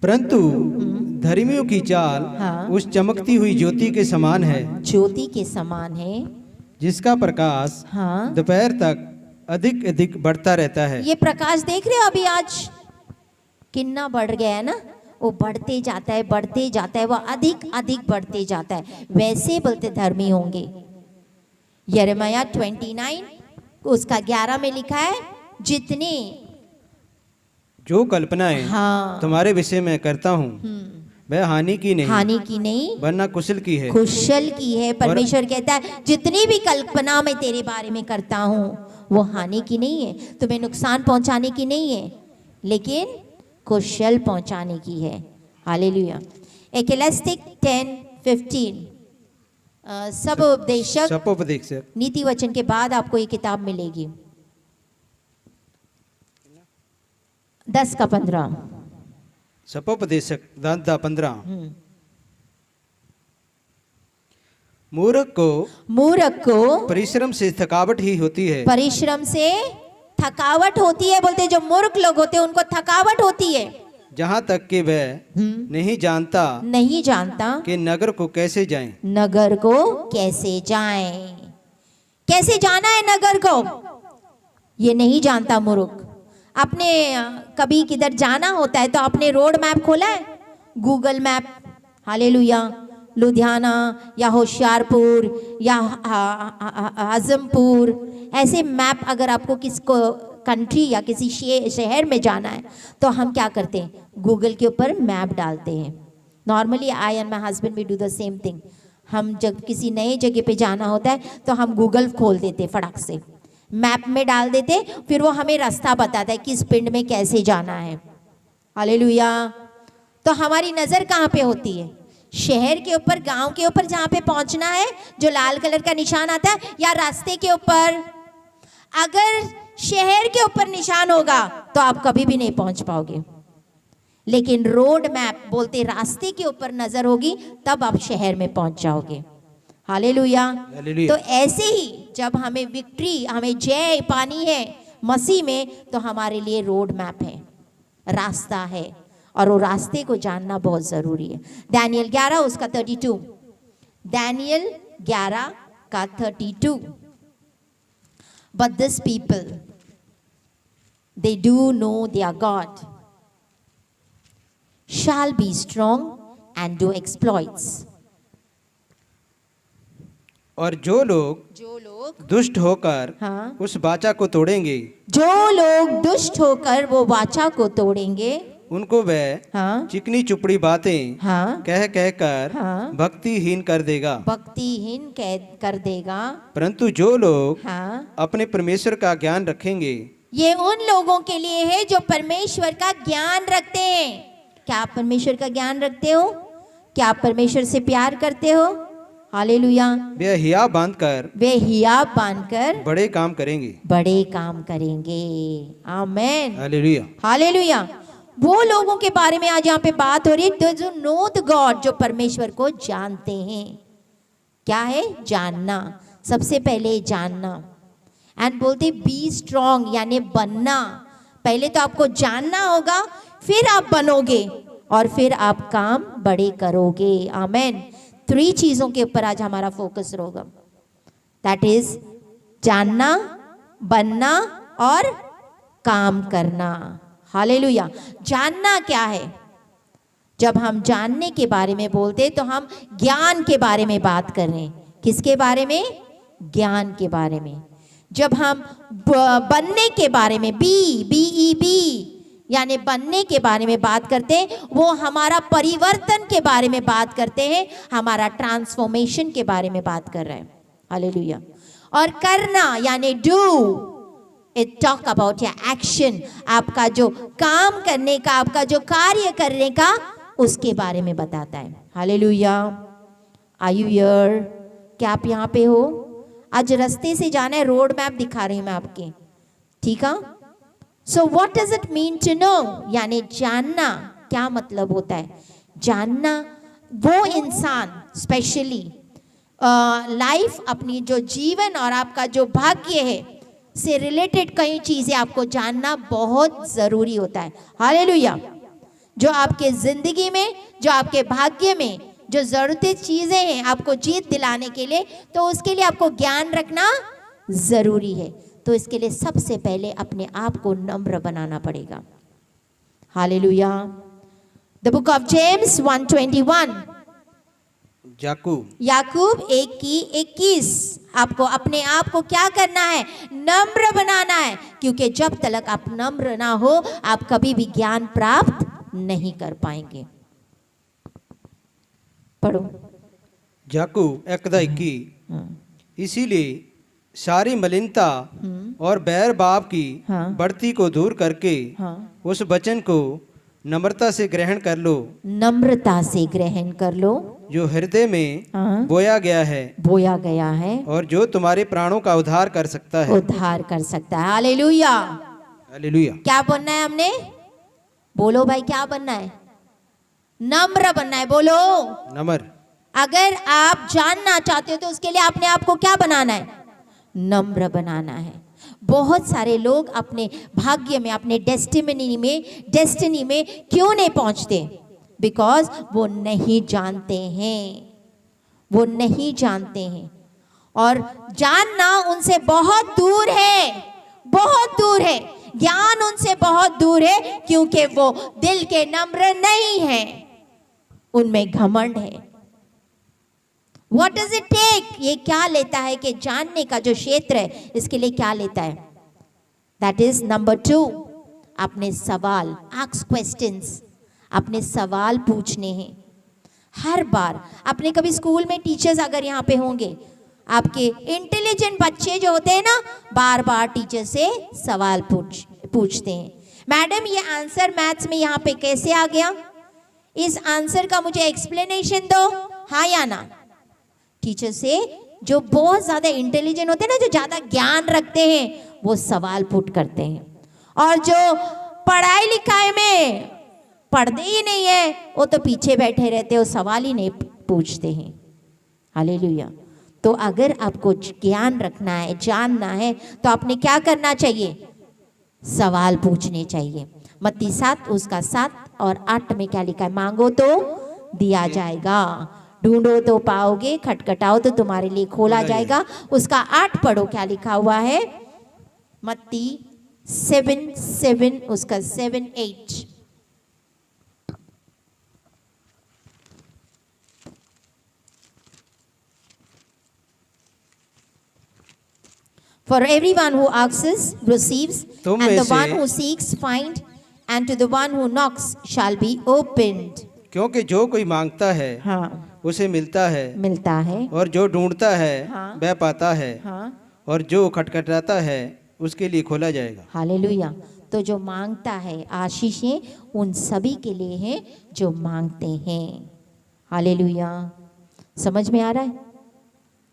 परंतु धर्मियों की चाल हाँ। उस चमकती हुई ज्योति के समान है, ज्योति के समान है। जिसका प्रकाश हाँ, दोपहर तक अधिक अधिक बढ़ता रहता है। ये प्रकाश देख रहे हो अभी आज कितना बढ़ गया है ना, वो बढ़ते जाता है, बढ़ते जाता है, वो अधिक अधिक बढ़ते जाता है। वैसे बोलते धर्मी होंगे। यिर्मयाह 29 उसका 11 में लिखा है, जितने जो कल्पनाएं हाँ तुम्हारे विषय में करता हूँ वह हानि की नहीं, हानि की नहीं वरना कुशल की है। कुशल की है। परमेश्वर कहता है जितनी भी कल्पना मैं तेरे बारे में करता हूँ वो हानि की नहीं है, तुम्हें नुकसान पहुंचाने की नहीं है, लेकिन कुशल पहुंचाने की है। हालेलुया। एक्लेसियास्टिक 10:15 सब उपदेशक सपोपदेशक नीति वचन के बाद आपको ये किताब मिलेगी। 10:15 सपोपदेशक 10:15 मूर्ख को परिश्रम से थकावट ही होती है। परिश्रम से थकावट होती है। बोलते जो मूर्ख लोग होते हैं उनको थकावट होती है। जहाँ तक कि वह नहीं जानता कि नगर को कैसे जाएं। नगर को कैसे जाएं, कैसे जाना है नगर को, ये नहीं जानता मूर्ख। आपने कभी किधर जाना होता है तो आपने रोड मैप खोला है, गूगल मैप। हालेलुया। लुधियाना या होशियारपुर या आजमपुर, ऐसे मैप अगर आपको किसको कंट्री या किसी शहर में जाना है तो हम क्या करते हैं, गूगल के ऊपर मैप डालते हैं। Normally I and my husband we do the same thing. हम जब किसी नए जगह पे जाना होता है तो हम गूगल खोल देते फटाक से, मैप में डाल देते, फिर वो हमें रास्ता बताता है किस पिंड में कैसे जाना है। हालेलुया। तो हमारी नज़र कहाँ पे होती है, शहर के ऊपर, गांव के ऊपर जहाँ पे पहुँचना है जो लाल कलर का निशान आता है, या रास्ते के ऊपर। अगर शहर के ऊपर निशान होगा तो आप कभी भी नहीं पहुंच पाओगे, लेकिन रोड मैप बोलते रास्ते के ऊपर नजर होगी तब आप शहर में पहुंच जाओगे। हालेलुया। तो ऐसे ही जब हमें विक्ट्री, हमें जय पानी है मसीह में, तो हमारे लिए रोड मैप है, रास्ता है, और वो रास्ते को जानना बहुत जरूरी है। दानियल 11 उसका 32, दानियल 11 का 32। But this people, they do know their God, shall be strong and do exploits. और जो लोग दुष्ट होकर हाँ, उस वाचा को तोड़ेंगे, जो लोग दुष्ट होकर वो वाचा को तोड़ेंगे, उनको वह हाँ, चिकनी चुपड़ी बातें हाँ, कह कह कर हाँ, भक्तिहीन कर देगा। भक्तिहीन कर देगा। परंतु जो लोग हाँ, अपने परमेश्वर का ज्ञान रखेंगे, ये उन लोगों के लिए है जो परमेश्वर का ज्ञान रखते हैं। क्या आप परमेश्वर का ज्ञान रखते हो? क्या आप परमेश्वर से प्यार करते हो? हालेलुया। वे हियाव बांधकर बड़े काम करेंगे, बड़े काम करेंगे। आमेन। हालेलुया। हालेलुया। वो लोगों के बारे में आज यहाँ पे बात हो रही है जो नो द गॉड, जो परमेश्वर को जानते हैं। क्या है? जानना। सबसे पहले जानना। एंड बोलते बी स्ट्रॉन्ग, यानी बनना। पहले तो आपको जानना होगा, फिर आप बनोगे और फिर आप काम बड़े करोगे। आमेन। 3 चीजों के ऊपर आज हमारा फोकस होगा, दैट इज जानना, बनना और काम करना। हालेलुया। जानना क्या है? जब हम जानने के बारे में बोलते तो हम ज्ञान के बारे में बात कर रहे हैं। किसके बारे में? ज्ञान के बारे में। जब हम बनने के बारे में, बी यानी बनने के बारे में बात करते हैं, वो हमारा परिवर्तन के बारे में बात करते हैं, हमारा ट्रांसफॉर्मेशन के बारे में बात कर रहे हैं। हालेलुया। और करना यानी डू, इट टॉक अबाउट या एक्शन, आपका जो काम करने का, आपका जो कार्य करने का, उसके बारे में बताता है। हालेलुया। Are you here? क्या आप यहाँ पे हो? आज रास्ते से जाना है, रोड मैप दिखा रही हूँ मैं आपके, ठीक है? So what does it mean to know, यानी जानना क्या मतलब होता है? जानना वो इंसान स्पेशली लाइफ, अपनी जो जीवन और आपका जो भाग्य है से रिलेटेड कई चीजें आपको जानना बहुत जरूरी होता है। हालेलुया। जो आपके जिंदगी में, जो आपके भाग्य में जो जरूरती चीजें हैं आपको जीत दिलाने के लिए, तो उसके लिए आपको ज्ञान रखना जरूरी है। तो इसके लिए सबसे पहले अपने आप को नम्र बनाना पड़ेगा। Hallelujah. The book of James 1:21, याकूब 1:21, आपको अपने आप को क्या करना है? नम्र बनाना है, क्योंकि जब तक आप नम्र ना हो आप कभी भी ज्ञान प्राप्त नहीं कर पाएंगे। पढ़ो। याकूब 1:21, इसीलिए सारी मलिनता और बैर बाप की बढ़ती को दूर करके उस वचन को नम्रता से ग्रहण कर लो, नम्रता से ग्रहण कर लो, जो हृदय में बोया गया है और जो तुम्हारे प्राणों का उद्धार कर सकता है। Hallelujah, hallelujah. क्या बनना है हमने? बोलो भाई, क्या बनना है? नम्र बनना है। बोलो, नम्र। अगर आप जानना चाहते हो तो उसके लिए अपने आप को क्या बनाना है? नम्र बनाना है। बहुत सारे लोग अपने भाग्य में, अपने डेस्टिनी में क्यों नहीं पहुंचते? बिकॉज वो नहीं जानते हैं। और जानना उनसे बहुत दूर है, ज्ञान उनसे बहुत दूर है, क्योंकि वो दिल के नम्र नहीं है, उनमें घमंड है। What does it take? ये क्या लेता है कि जानने का जो क्षेत्र है, इसके लिए क्या लेता है? That is number 2, अपने सवाल, ask questions, अपने सवाल पूछने हैं। हर बार अपने कभी स्कूल में टीचर्स अगर यहाँ पे होंगे, आपके इंटेलिजेंट बच्चे जो होते हैं ना, बार बार टीचर से सवाल पूछते हैं, मैडम ये आंसर मैथ्स में यहाँ पे कैसे आ गया? इस आंसर का मुझे एक्सप्लेनेशन दो, हाँ या ना। टीचर से जो बहुत ज्यादा इंटेलिजेंट होते हैं ना, जो ज्यादा ज्ञान रखते हैं, वो सवाल पुट करते हैं। और जो पढ़ाई लिखाई में पढ़ते ही नहीं है, वो तो पीछे बैठे रहते हैं, वो सवाल ही नहीं पूछते हैं। हालेलुया। तो अगर आपको ज्ञान रखना है, जानना है, तो आपने क्या करना चाहिए? सवाल पूछने चाहिए। मत्ती 7 उसका 7 और 8 में क्या लिखा है? मांगो तो दिया जाएगा, ढूंढो तो पाओगे, खटखटाओ तो तुम्हारे लिए खोला जाएगा। उसका 8 पढ़ो, क्या लिखा हुआ है? मत्ती 7:7 उसका 7-8। For everyone who asks receives, and the one who seeks finds, and to the one who knocks shall be opened. क्योंकि जो कोई मांगता है, उसे मिलता है, और जो ढूंढता है, वह पाता है, और जो खटखटाता है, उसके लिए खोला जाएगा। हालेलुया। तो जो मांगता है, आशीषें उन सभी के लिए हैं जो मांगते हैं। हालेलुया। समझ में आ रहा है?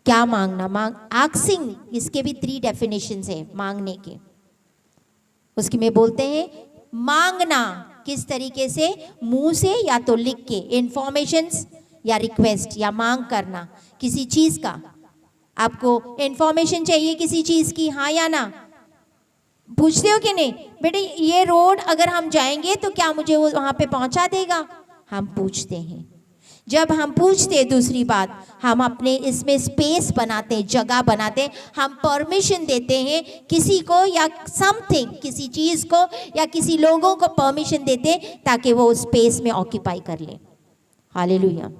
क्या मांगना? आस्किंग, इसके भी 3 डेफिनेशंस है मांगने के। उसकी में बोलते हैं मांगना किस तरीके से? मुंह से या तो लिख के, इंफॉर्मेशंस या रिक्वेस्ट या मांग करना किसी चीज का। आपको इंफॉर्मेशन चाहिए किसी चीज की, हाँ या ना? पूछते हो कि नहीं? बेटे ये रोड अगर हम जाएंगे तो क्या मुझे वो वहां पे पहुंचा देगा? हम पूछते हैं। जब हम पूछते हैं, दूसरी बात, हम अपने इसमें स्पेस बनाते हैं, जगह बनाते हैं, हम परमिशन देते हैं किसी को या समथिंग, किसी चीज को या किसी लोगों को परमिशन देते हैं ताकि वो उस स्पेस में ऑक्यूपाई कर ले। Hallelujah.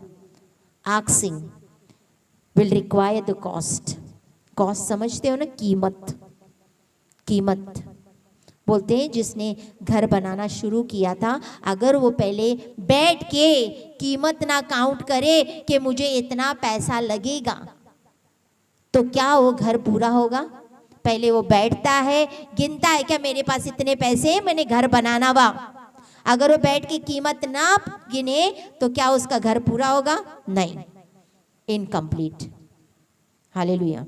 Asking will require the cost. Cost समझते हो ना? कीमत। बोलते हैं जिसने घर बनाना शुरू किया था, अगर वो पहले बैठ के कीमत ना काउंट करे कि मुझे इतना पैसा लगेगा, तो क्या वो घर पूरा होगा? पहले वो बैठता है, गिनता है, क्या मेरे पास इतने पैसे हैं, मैंने घर बनाना वा। अगर वो बैठ के कीमत ना गिने तो क्या उसका घर पूरा होगा? नहीं, incomplete. Hallelujah.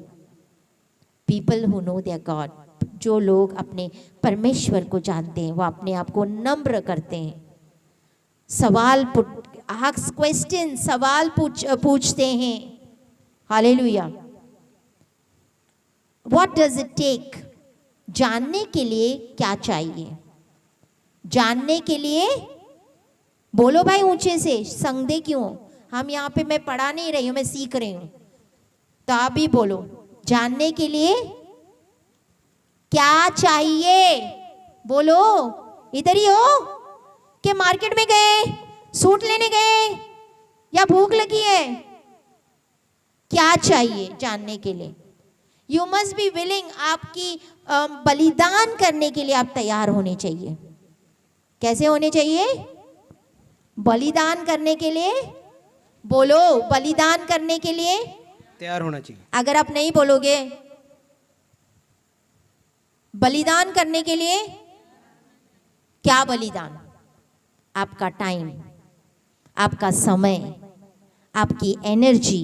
People who know their God, जो लोग अपने परमेश्वर को जानते हैं, वो अपने आप को नम्र करते हैं। सवाल आस्क क्वेश्चन, सवाल पूछते हैं। Hallelujah. What does it take? जानने के लिए क्या चाहिए? जानने के लिए बोलो भाई ऊंचे से, संदेह क्यों? हम यहाँ पे, मैं पढ़ा नहीं रही हूँ, मैं सीख रही हूँ, तो आप भी बोलो। जानने के लिए क्या चाहिए? बोलो। इधर ही हो कि मार्केट में गए, सूट लेने गए, या भूख लगी है? क्या चाहिए जानने के लिए? You must be willing. आपकी बलिदान करने के लिए आप तैयार होने चाहिए। कैसे होने चाहिए? बलिदान करने के लिए। बोलो, बलिदान करने के लिए तैयार होना चाहिए। अगर आप नहीं बोलोगे, बलिदान करने के लिए क्या बलिदान? आपका टाइम, आपका समय, आपकी एनर्जी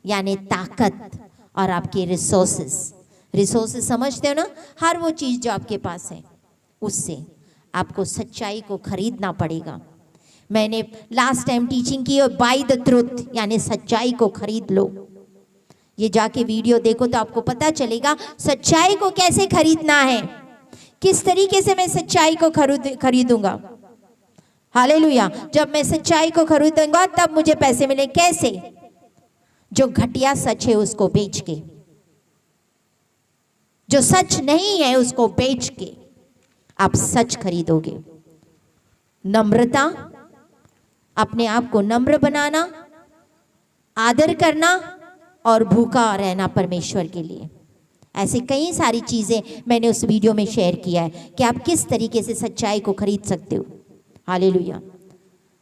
यानी ताकत, और आपके रिसोर्सेस। रिसोर्सेस समझते हो ना? हर वो चीज जो आपके पास है, उससे आपको सच्चाई को खरीदना पड़ेगा। मैंने लास्ट टाइम टीचिंग की, बाय द ट्रुथ यानी सच्चाई को खरीद लो। ये जाके वीडियो देखो तो आपको पता चलेगा सच्चाई को कैसे खरीदना है, किस तरीके से मैं सच्चाई को खरीदूंगा। हालेलुया। जब मैं सच्चाई को खरीदूंगा तब मुझे पैसे मिले। कैसे? जो घटिया सच है उसको बेच के, जो सच नहीं है उसको बेच के आप सच खरीदोगे। नम्रता, अपने आप को नम्र बनाना, आदर करना और भूखा रहना परमेश्वर के लिए। ऐसे कई सारी चीजें मैंने उस वीडियो में शेयर किया है कि आप किस तरीके से सच्चाई को खरीद सकते हो। हालेलुया।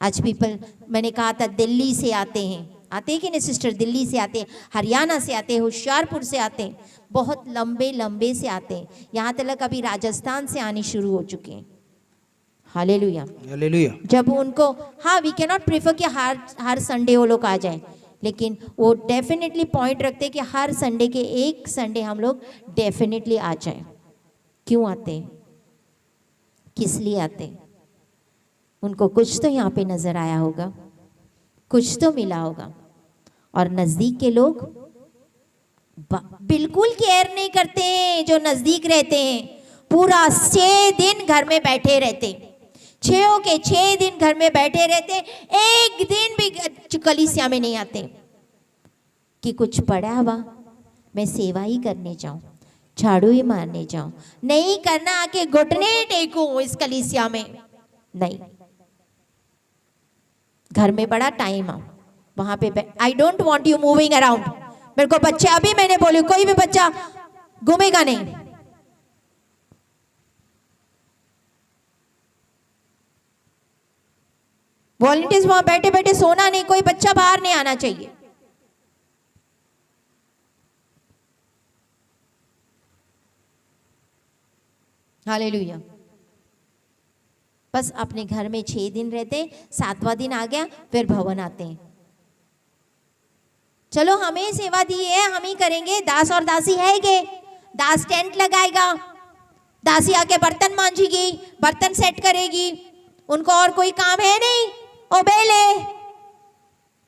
आज पीपल, मैंने कहा था दिल्ली से आते हैं कि नहीं सिस्टर? दिल्ली से आते हैं, हरियाणा से आते हैं, होशियारपुर से आते हैं, बहुत लंबे लंबे से आते हैं, यहाँ तक अभी राजस्थान से आने शुरू हो चुके हैं। Hallelujah, hallelujah. जब उनको, हाँ, वी कैन नॉट प्रेफर कि हर संडे वो लोग आ जाए, लेकिन वो डेफिनेटली पॉइंट रखते हैं कि हर संडे के एक संडे हम लोग डेफिनेटली आ जाए। क्यों आते हैं? किस लिए आते हैं? उनको कुछ तो यहाँ पे नजर आया होगा, कुछ तो मिला होगा। और नजदीक के लोग बिल्कुल केयर नहीं करते हैं। जो नजदीक रहते हैं पूरा 6 दिन घर में बैठे रहते, 6 के 6 दिन घर में बैठे रहते, एक दिन भी कलीसिया में नहीं आते कि कुछ पड़ा हुआ मैं सेवा ही करने जाऊं, झाड़ू ही मारने जाऊं। नहीं करना, आके घुटने टेकूं इस कलीसिया में, नहीं। घर में बड़ा टाइम आ, वहां पे I don't want you moving around. मेरे को बच्चे, अभी मैंने बोले कोई भी बच्चा घूमेगा नहीं। वॉलंटियर्स वहां बैठे बैठे सोना नहीं, कोई बच्चा बाहर नहीं आना चाहिए। हालेलुया। बस अपने घर में 6 दिन रहते, 7वां दिन आ गया फिर भवन आते हैं। चलो हमें सेवा दी है, हम ही करेंगे। दास और दासी है के? दास टेंट लगाएगा, दासी आके बर्तन मांजेगी, बर्तन सेट करेगी, उनको और कोई काम है नहीं। ओ बेले,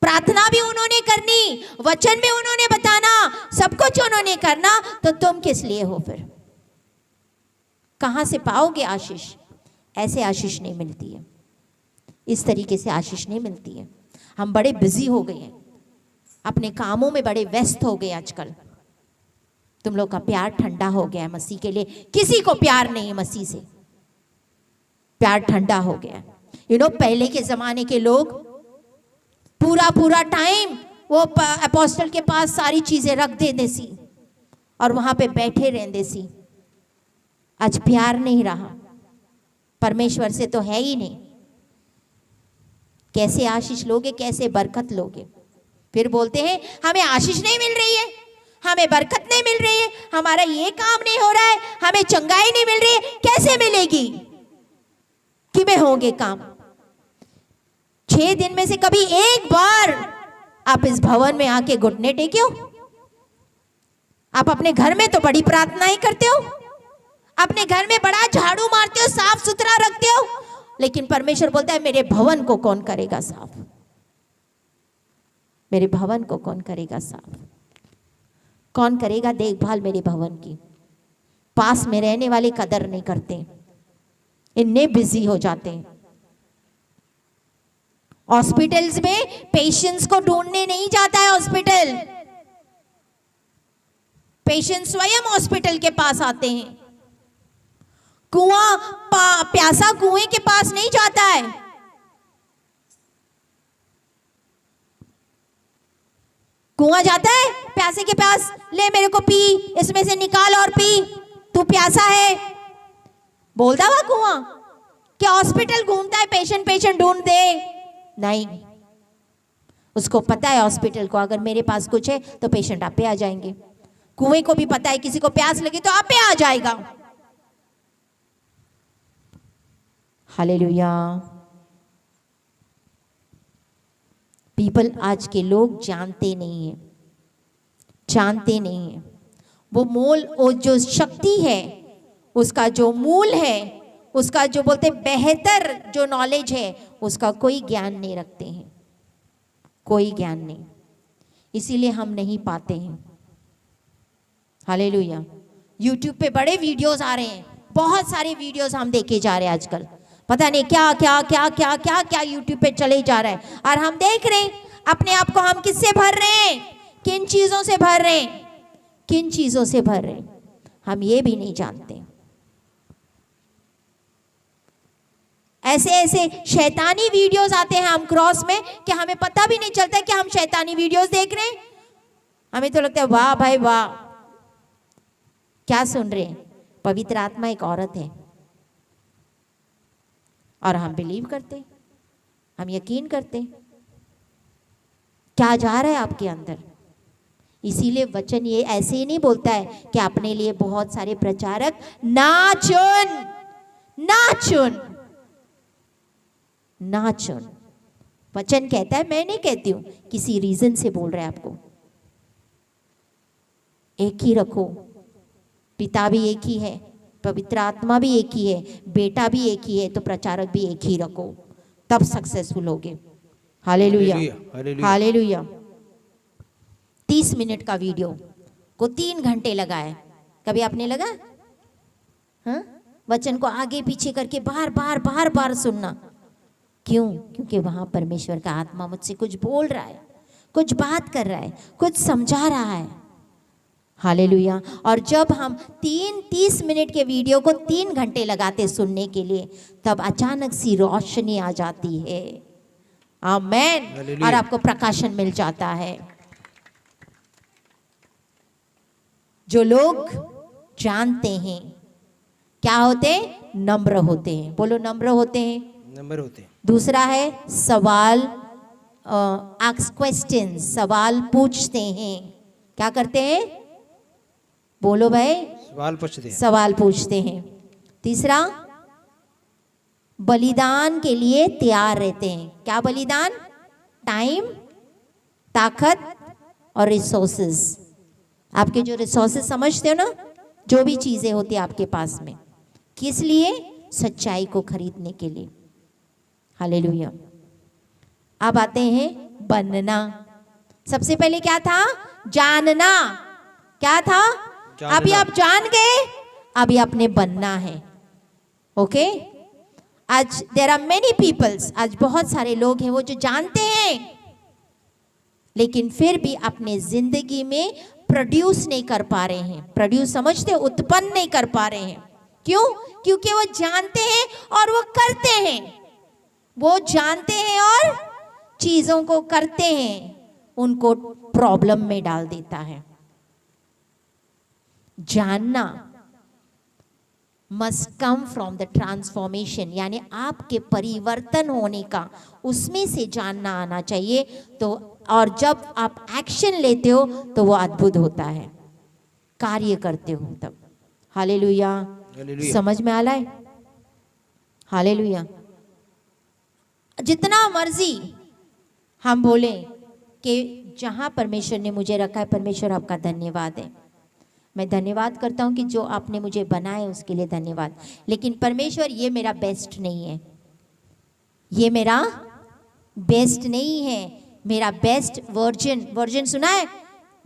प्रार्थना भी उन्होंने करनी, वचन भी उन्होंने बताना, सब कुछ उन्होंने करना, तो तुम किस लिए हो फिर? कहां से पाओगे आशीष? ऐसे आशीष नहीं मिलती है, इस तरीके से आशीष नहीं मिलती है। हम बड़े बिजी हो गए हैं, अपने कामों में बड़े व्यस्त हो गए आजकल। तुम लोग का प्यार ठंडा हो गया है मसीह के लिए। किसी को प्यार नहीं है मसीह से, प्यार ठंडा हो गया। पहले के जमाने के लोग पूरा टाइम वो अपोस्टल के पास सारी चीजें रख देते सी और वहां पे बैठे रहते सी। आज प्यार नहीं रहा, परमेश्वर से तो है ही नहीं। कैसे आशीष लोगे, कैसे बरकत लोगे? फिर बोलते हैं हमें आशीष नहीं मिल रही है, हमें बरकत नहीं मिल रही है, हमारा ये काम नहीं हो रहा है, हमें चंगाई नहीं मिल रही है। कैसे मिलेगी? कि में होंगे काम? 6 दिन में से कभी एक बार आप इस भवन में आके घुटने टेके हो? आप अपने घर में तो बड़ी प्रार्थनाएं करते हो, अपने घर में बड़ा झाड़ू मारते हो, साफ सुथरा रखते हो, लेकिन परमेश्वर बोलता है मेरे भवन को कौन करेगा साफ? मेरे भवन को कौन करेगा साफ? कौन करेगा देखभाल मेरे भवन की? पास में रहने वाले कदर नहीं करते, इतने बिजी हो जाते हैं। हॉस्पिटल्स में पेशेंट्स को ढूंढने नहीं जाता है हॉस्पिटल, पेशेंट स्वयं हॉस्पिटल के पास आते हैं। प्यासा कुएं के पास नहीं जाता है। कुआं जाता है प्यासे के पास, ले मेरे को पी, इसमें से निकाल और पी, तू प्यासा है, बोलता हुआ कुआं? क्या हॉस्पिटल घूमता है पेशेंट ढूंढ दे? नहीं, उसको पता है हॉस्पिटल को अगर मेरे पास कुछ है तो पेशेंट आप पे आ जाएंगे। कुएं को भी पता है किसी को प्यास लगी तो आप पे आ जाएगा। हालेलुया। पीपल, आज के लोग जानते नहीं है वो मोल, वो जो शक्ति है, उसका जो मूल है, उसका जो बोलते बेहतर जो नॉलेज है, उसका कोई ज्ञान नहीं रखते हैं, कोई ज्ञान नहीं। इसीलिए हम नहीं पाते हैं। हालेलुया। यूट्यूब पे बड़े वीडियोस आ रहे हैं, बहुत सारे वीडियोस हम देखे जा रहे हैं आजकल, पता नहीं क्या क्या क्या क्या क्या क्या यूट्यूब पे चले जा रहा है, और हम देख रहे हैं अपने आप को हम किससे भर रहे हैं, किन चीजों से भर रहे हैं, किन चीजों से भर रहे हैं, हम ये भी नहीं जानते। ऐसे ऐसे शैतानी वीडियोस आते हैं हम क्रॉस में कि हमें पता भी नहीं चलता कि हम शैतानी वीडियोस देख रहे हैं। हमें तो लगता है वाह भाई वाह, क्या सुन रहे हैं, पवित्र आत्मा एक औरत है, और हम बिलीव करते, हम यकीन करते क्या जा रहा है आपके अंदर। इसीलिए वचन ये ऐसे ही नहीं बोलता है कि अपने लिए बहुत सारे प्रचारक ना चुन। वचन कहता है, मैं नहीं कहती हूं, किसी रीजन से बोल रहा है आपको। एक ही रखो, पिता भी एक ही है, पवित्र आत्मा भी एक ही है, बेटा भी एक ही है, तो प्रचारक भी एक ही रखो, तब सक्सेसफुल होगे। Hallelujah, hallelujah. 30 मिनट का वीडियो को 3 घंटे लगा है, कभी आपने लगा? हाँ, वचन को आगे पीछे करके बार बार सुनना। क्यों? क्योंकि वहां परमेश्वर का आत्मा मुझसे कुछ बोल रहा है, कुछ बात कर रहा है, कुछ समझा रहा है। हालेलुया। और जब हम 30 मिनट के वीडियो को 3 घंटे लगाते सुनने के लिए, तब अचानक सी रोशनी आ जाती है। आमेन। और आपको प्रकाशन मिल जाता है। जो लोग जानते हैं क्या होते हैं? नम्र होते हैं। बोलो, नम्र होते हैं, नम्र होते हैं। दूसरा है सवाल, आस्क क्वेश्चन, सवाल पूछते हैं। क्या करते हैं? बोलो भाई, सवाल पूछते हैं। तीसरा, बलिदान के लिए तैयार रहते हैं। क्या बलिदान? टाइम, ताकत और रिसोर्सेज। आपके जो रिसोर्सेज समझते हो ना, जो भी चीजें होती है आपके पास में, किस लिए? सच्चाई को खरीदने के लिए। हालेलुया। अब आते हैं बनना। सबसे पहले क्या था? जानना। क्या था? अभी आप जान गए, अभी आपने बनना है। ओके। आज देयर आर मेनी पीपल्स, आज बहुत सारे लोग हैं वो जो जानते हैं, लेकिन फिर भी अपने जिंदगी में प्रोड्यूस नहीं कर पा रहे हैं। प्रोड्यूस समझते? उत्पन्न नहीं कर पा रहे हैं। क्यों? क्योंकि वो जानते हैं और वो करते हैं। वो जानते हैं और चीजों को करते हैं, उनको प्रॉब्लम में डाल देता है। जानना must come from the transformation, यानी आपके परिवर्तन होने का, उसमें से जानना आना चाहिए। तो और जब आप एक्शन लेते हो तो वो अद्भुत होता है, कार्य करते हो तब। हालेलुया। समझ में आ रहा है? हालेलुया। जितना मर्जी हम बोले कि जहां परमेश्वर ने मुझे रखा है, परमेश्वर आपका धन्यवाद है, मैं धन्यवाद करता हूं कि जो आपने मुझे बनाया उसके लिए धन्यवाद। लेकिन परमेश्वर, ये मेरा बेस्ट नहीं है, ये मेरा बेस्ट नहीं है। मेरा बेस्ट वर्जन सुना है?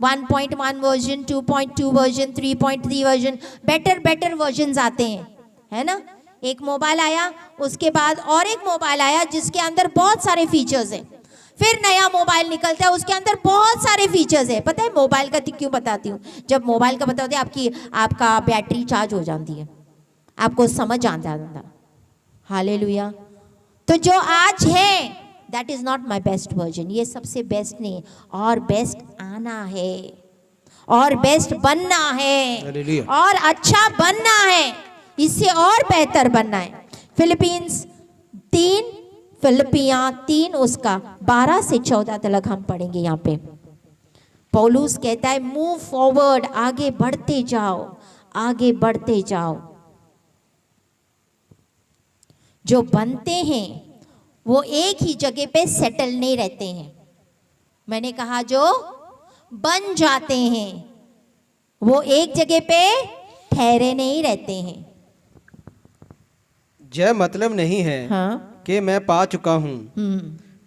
1.1 version, 2.2 version, 3.3 version, better version आते हैं, है ना? एक मोबाइल आया, उसके बाद और एक मोबाइल आया जिसके अंदर बहुत सारे फीचर्स हैं। फिर नया मोबाइल निकलता है, उसके अंदर बहुत सारे फीचर्स है। पता है मोबाइल का क्यों बताती हूँ? जब मोबाइल का बताते हैं आपका बैटरी चार्ज हो जाती है, आपको समझ आ जाता। हालेलुया। तो जो आज है that is not my best version, ये सबसे बेस्ट नहीं, और बेस्ट आना है, और बेस्ट बनना है, और अच्छा बनना है, इससे और बेहतर बनना है। फिलिपियां 3 उसका 12 से 14 तक हम पढ़ेंगे। यहाँ पे पौलुस कहता है मूव फॉरवर्ड, आगे बढ़ते जाओ, आगे बढ़ते जाओ। जो बनते हैं वो एक ही जगह पे सेटल नहीं रहते हैं। मैंने कहा जो बन जाते हैं वो एक जगह पे ठहरे नहीं रहते हैं। यह मतलब नहीं है कि मैं पा चुका हूँ,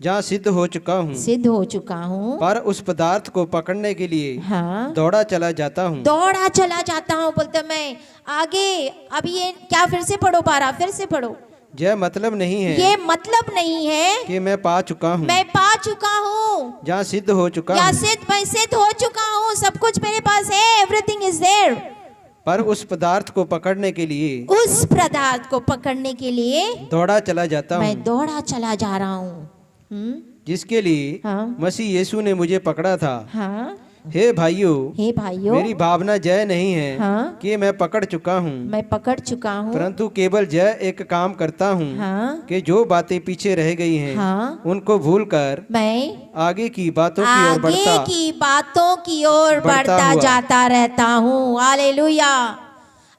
जहाँ सिद्ध हो चुका हूँ, सिद्ध हो चुका हूँ, पर उस पदार्थ को पकड़ने के लिए दौड़ा चला जाता हूँ, दौड़ा चला जाता हूँ। बोलते मैं आगे, अभी ये क्या, फिर से पढ़ो 12, फिर से पढ़ो। यह मतलब नहीं है, ये मतलब नहीं है कि मैं पा चुका हूँ, मैं पा चुका हूँ, जहाँ सिद्ध हो चुका या हूँ, मैं सिद्ध हो चुका हूँ, सब कुछ मेरे पास है, एवरीथिंग इज देयर। पर उस पदार्थ को पकड़ने के लिए, उस पदार्थ को पकड़ने के लिए दौड़ा चला जाता हूँ, मैं दौड़ा चला जा रहा हूँ, जिसके लिए मसीह यीशु ने मुझे पकड़ा था। हे भाइयों, मेरी भावना जय नहीं है कि मैं पकड़ चुका हूँ, मैं पकड़ चुका हूँ, परंतु केवल जय एक काम करता हूँ कि जो बातें पीछे रह गई हैं उनको भूलकर मैं आगे की बातों की ओर बढ़ता जाता रहता हूँ। हालेलुया।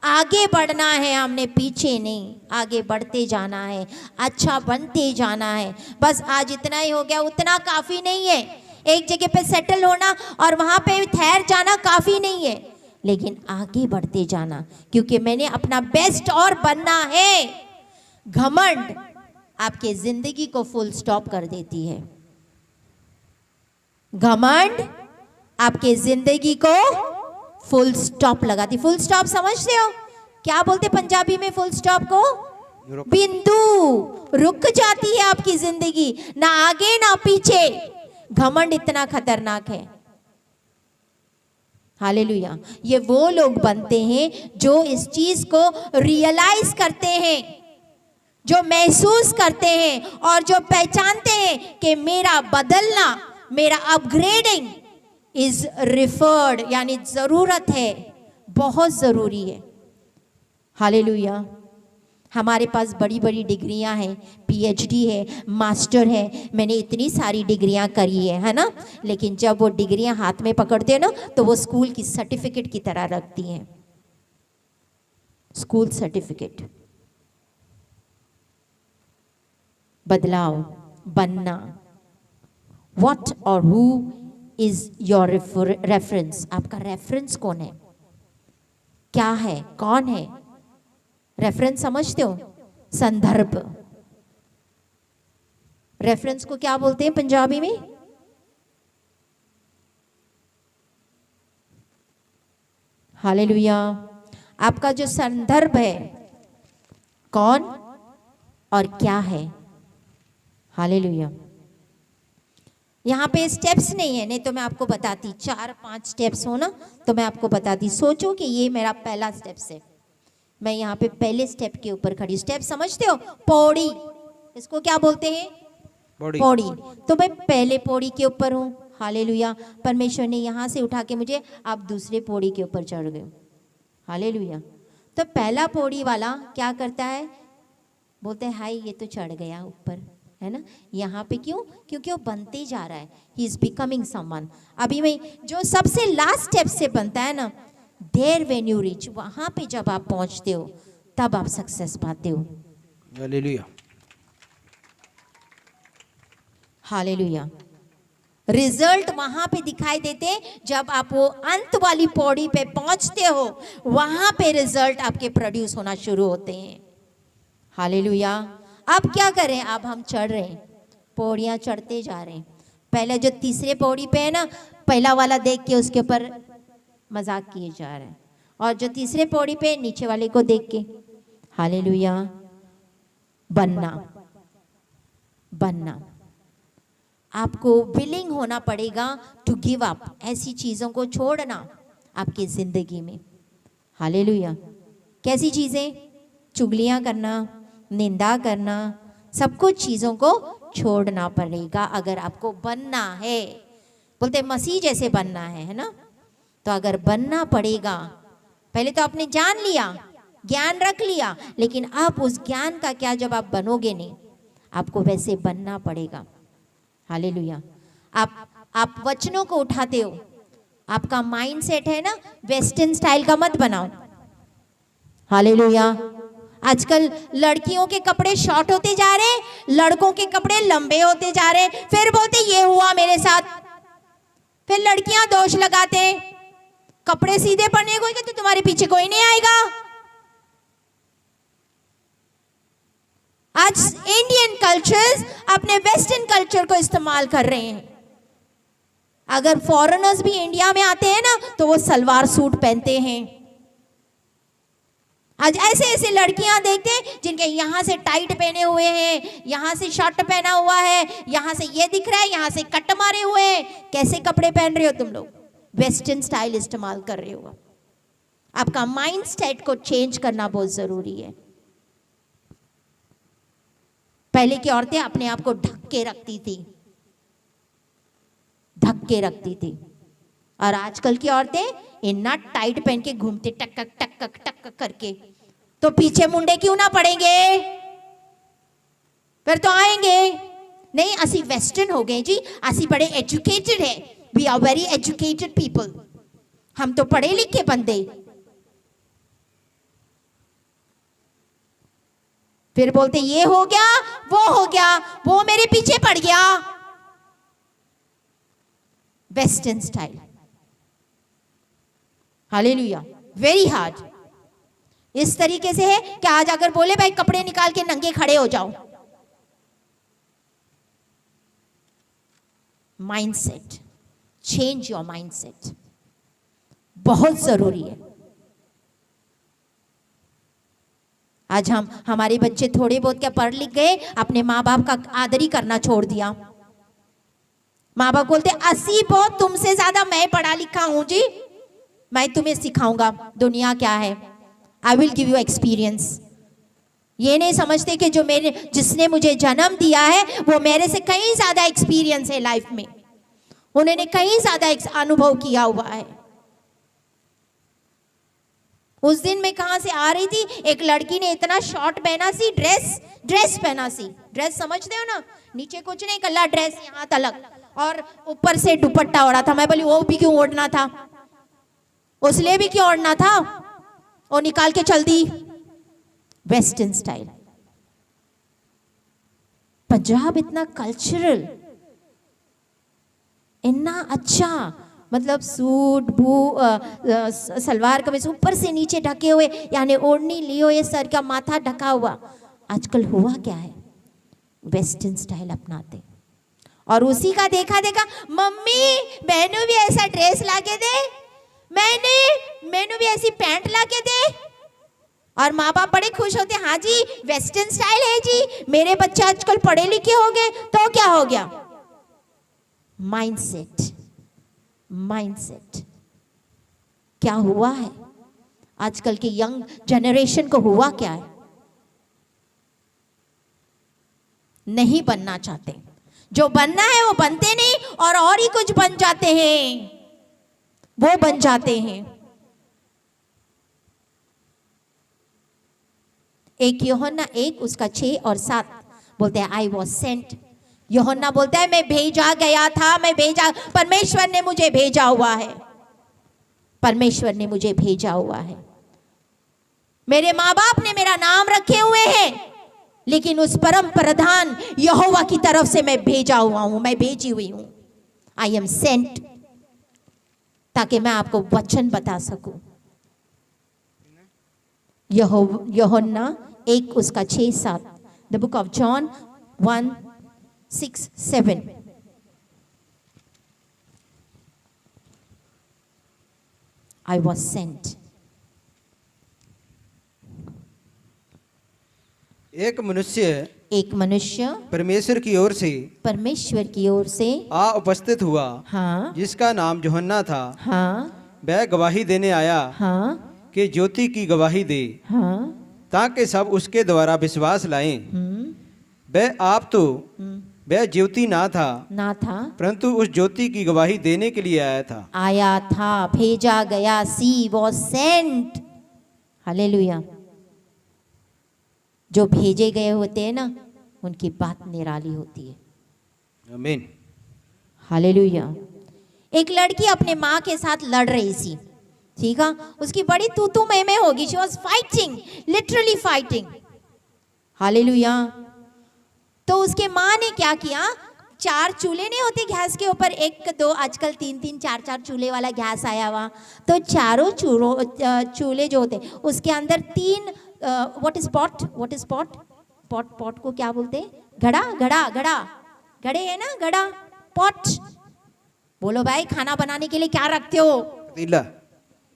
आगे बढ़ना है हमने, पीछे नहीं, आगे बढ़ते जाना है, अच्छा बनते जाना है। बस आज इतना ही हो गया, उतना काफी नहीं है। एक जगह पे सेटल होना और वहां पे ठहर जाना काफी नहीं है, लेकिन आगे बढ़ते जाना, क्योंकि मैंने अपना बेस्ट और बनना है। घमंड आपके जिंदगी को फुल स्टॉप कर देती है। घमंड आपके जिंदगी को फुल स्टॉप लगाती। फुल स्टॉप समझते हो क्या बोलते पंजाबी में? फुल स्टॉप को बिंदु, रुक जाती है आपकी जिंदगी, ना आगे ना पीछे। घमंड इतना खतरनाक है। हालेलुया। ये वो लोग बनते हैं जो इस चीज को रियलाइज करते हैं, जो महसूस करते हैं और जो पहचानते हैं कि मेरा बदलना, मेरा अपग्रेडिंग इज रिफर्ड, यानी जरूरत है, बहुत जरूरी है। हालेलुया। हमारे पास बड़ी बड़ी डिग्रियां हैं, पीएचडी है, मास्टर है, मैंने इतनी सारी डिग्रियां करी है ना, लेकिन जब वो डिग्रियां हाथ में पकड़ते हैं ना तो वो स्कूल की सर्टिफिकेट की तरह रखती हैं। School certificate. बदलाव, बनना। व्हाट और हु इज योर रेफरेंस? आपका रेफरेंस कौन है, क्या है, कौन है? रेफरेंस समझते हो? संदर्भ। रेफरेंस को क्या बोलते हैं पंजाबी में? हालेलुया। आपका जो संदर्भ है कौन और क्या है? हालेलुया। यहाँ पे स्टेप्स नहीं है, नहीं तो मैं आपको बताती, 4-5 स्टेप्स हो ना तो मैं आपको बताती। सोचो कि ये मेरा पहला स्टेप्स है, मैं यहाँ पे पहले स्टेप के ऊपर खड़ी। स्टेप समझते हो? पौड़ी, इसको क्या बोलते हैं? पौड़ी। तो मैं पहले पौड़ी के ऊपर हूँ। हालेलुया। परमेश्वर ने यहाँ से उठा के मुझे आप दूसरे पौड़ी के ऊपर चढ़ गए। हालेलुया। तो पहला पौड़ी वाला क्या करता है? बोलते हैं हाय ये तो चढ़ गया ऊपर, है ना। यहाँ पे क्यों? क्योंकि वो बनते जा रहा है, ही इज बिकमिंग समवन। अभी मैं जो सबसे लास्ट स्टेप से बनता है ना, देयर व्हेन यू रीच, वहां पे जब आप पहुंचते हो तब आप सक्सेस पाते हो। हालेलुया। हालेलुया। रिजल्ट वहां पे दिखाई देते जब आप वो अंत वाली पौड़ी पे पहुंचते हो, वहां पे रिजल्ट आपके प्रोड्यूस होना शुरू होते हैं। हालेलुया। अब क्या करें? अब हम चढ़ रहे हैं, पौड़ियां चढ़ते जा रहे हैं। पहले जो तीसरे पौड़ी पे है ना, पहला वाला देख के उसके ऊपर मजाक किए जा रहे हैं, और जो तीसरे पौड़ी पे नीचे वाले को देख के। हालेलुया। बनना, बनना। आपको विलिंग होना पड़ेगा टू गिव अप, ऐसी चीजों को छोड़ना आपकी जिंदगी में। हालेलुया। कैसी चीजें? चुगलियां करना, निंदा करना, सब कुछ चीजों को छोड़ना पड़ेगा अगर आपको बनना है। बोलते मसीह जैसे बनना है ना? तो अगर बनना पड़ेगा, पहले तो आपने जान लिया, ज्ञान रख लिया, लेकिन अब उस ज्ञान का क्या जब आप बनोगे नहीं, आपको वैसे बनना पड़ेगा। हालेलुया। आप वचनों को उठाते हो, आपका माइंड सेट है ना वेस्टर्न स्टाइल का मत बनाओ। हालेलुया। आजकल लड़कियों के कपड़े शॉर्ट होते जा रहे, लड़कों के कपड़े लंबे होते जा रहे, फिर बोलते ये हुआ मेरे साथ। फिर लड़कियां दोष लगाते, कपड़े सीधे पहने कोई तो तुम्हारे पीछे कोई नहीं आएगा। आज इंडियन कल्चर्स अपने वेस्टर्न कल्चर को इस्तेमाल कर रहे हैं। अगर फॉरेनर्स भी इंडिया में आते हैं ना तो वो सलवार सूट पहनते हैं। आज ऐसे ऐसे लड़कियां देखते हैं जिनके यहां से टाइट पहने हुए हैं, यहां से शर्ट पहना हुआ है, यहां से ये दिख रहा है, यहां से कट मारे हुए हैं। कैसे कपड़े पहन रहे हो तुम लोग? वेस्टर्न स्टाइल इस्तेमाल कर रहे हो। आपका माइंड सेट को चेंज करना बहुत जरूरी है। पहले की औरतें अपने आप को ढक के रखती थी, ढक के रखती थी, और आजकल की औरतें इतना टाइट पहन के घूमते टक टक टक टक करके, तो पीछे मुंडे क्यों ना पड़ेंगे? फिर तो आएंगे नहीं। असी वेस्टर्न हो गए जी, असी बड़े एजुकेटेड है, we are very educated people, हम तो पढ़े लिखे बंदे। फिर बोलते ये हो गया, वो हो गया, वो मेरे पीछे पड़ गया। Western style. Hallelujah. Very hard. इस तरीके से है कि आज अगर बोले भाई कपड़े निकाल के नंगे खड़े हो जाओ, माइंडसेट, चेंज योर माइंडसेट, बहुत जरूरी है। आज हमारे बच्चे थोड़े बहुत क्या पढ़ लिख गए, अपने माँ बाप का आदर ही करना छोड़ दिया। माँ बाप बोलते असी बहुत तुमसे ज्यादा मैं पढ़ा लिखा हूं जी, मैं तुम्हें सिखाऊंगा दुनिया क्या है, I will give you experience. ये नहीं समझते कि जो जिसने मुझे जन्म दिया है वो मेरे से कहीं ज्यादा एक्सपीरियंस है लाइफ में, उन्होंने कहीं ज्यादा अनुभव किया हुआ है। उस दिन मैं कहां से आ रही थी, एक लड़की ने इतना शॉर्ट पहना सी, ड्रेस पहना सी, ड्रेस समझते हो ना, नीचे कुछ नहीं, कल्ला ड्रेस यहाँ तलक, और ऊपर से दुपट्टा ओढ़ा था। मैं बोली वो भी क्यों ओढ़ना था, उसलिए भी क्यों ओढ़ना था, वो निकाल के चल दी। Western style. पंजाब इतना कल्चरल, इतना अच्छा, मतलब सूट सलवार कमीज ऊपर से नीचे ढके हुए, यानी ओढ़नी लियो, ये सर का माथा ढका हुआ। आजकल हुआ क्या है, वेस्टर्न स्टाइल अपनाते, और उसी का देखा देखा मम्मी मैंने भी ऐसा ड्रेस लाके दे, मैंने भी ऐसी पैंट लाके दे, और माँ बाप बड़े खुश होते, हाँ जी वेस्टर्न स्टाइल है जी, मेरे बच्चे आजकल पढ़े लिखे हो गए। तो क्या हो गया? Mindset, mindset. क्या हुआ है आजकल के यंग जनरेशन को? हुआ क्या है? नहीं बनना चाहते, जो बनना है वो बनते नहीं, और ही कुछ बन जाते हैं, वो बन जाते हैं। एक यूहन्ना 1 उसका 6 और 7 बोलते हैं आई वॉज सेंट। यूहन्ना बोलता है मैं भेजा गया था, मैं भेजा, परमेश्वर ने मुझे भेजा हुआ है, परमेश्वर ने मुझे भेजा हुआ है। मेरे माँ बाप ने मेरा नाम रखे हुए हैं, लेकिन उस परम प्रधान यहोवा की तरफ से मैं भेजा हुआ हूं, मैं भेजी हुई हूं। आई एम सेंट, ताकि मैं आपको वचन बता सकूं। यूहन्ना 1 उसका 6-7, the book of John 1:6-7। I was sent. एक मनुष्य परमेश्वर की ओर से आ उपस्थित हुआ, हाँ जिसका नाम यूहन्ना था। हाँ वह गवाही देने आया हाँ कि ज्योति की गवाही दे, हाँ ताकि सब उसके द्वारा विश्वास लाएं। वह ज्योति ना था, परंतु उस ज्योति की गवाही देने के लिए आया था। भेजा गया। सी वॉज सेंट। हालेलुया। जो भेजे गए होते हैं ना, उनकी बात निराली होती है। आमीन। हालेलुया। एक लड़की अपने माँ के साथ लड़ रही थी, ठीक है। उसकी बड़ी तू मैं होगी। She was fighting, literally fighting. Hallelujah. तो उसके माँ ने क्या किया, 4 चूल्हे नहीं होते गैस के ऊपर, 1 2 आजकल 3 3 4 4 चूल्हे वाला गैस आया हुआ। तो चारों चूल्हे जो होते उसके अंदर 3 व्हाट इज पॉट पॉट को क्या बोलते हैं? घड़े है ना, घड़ा, पॉट। बोलो भाई, खाना बनाने के लिए क्या रखते हो?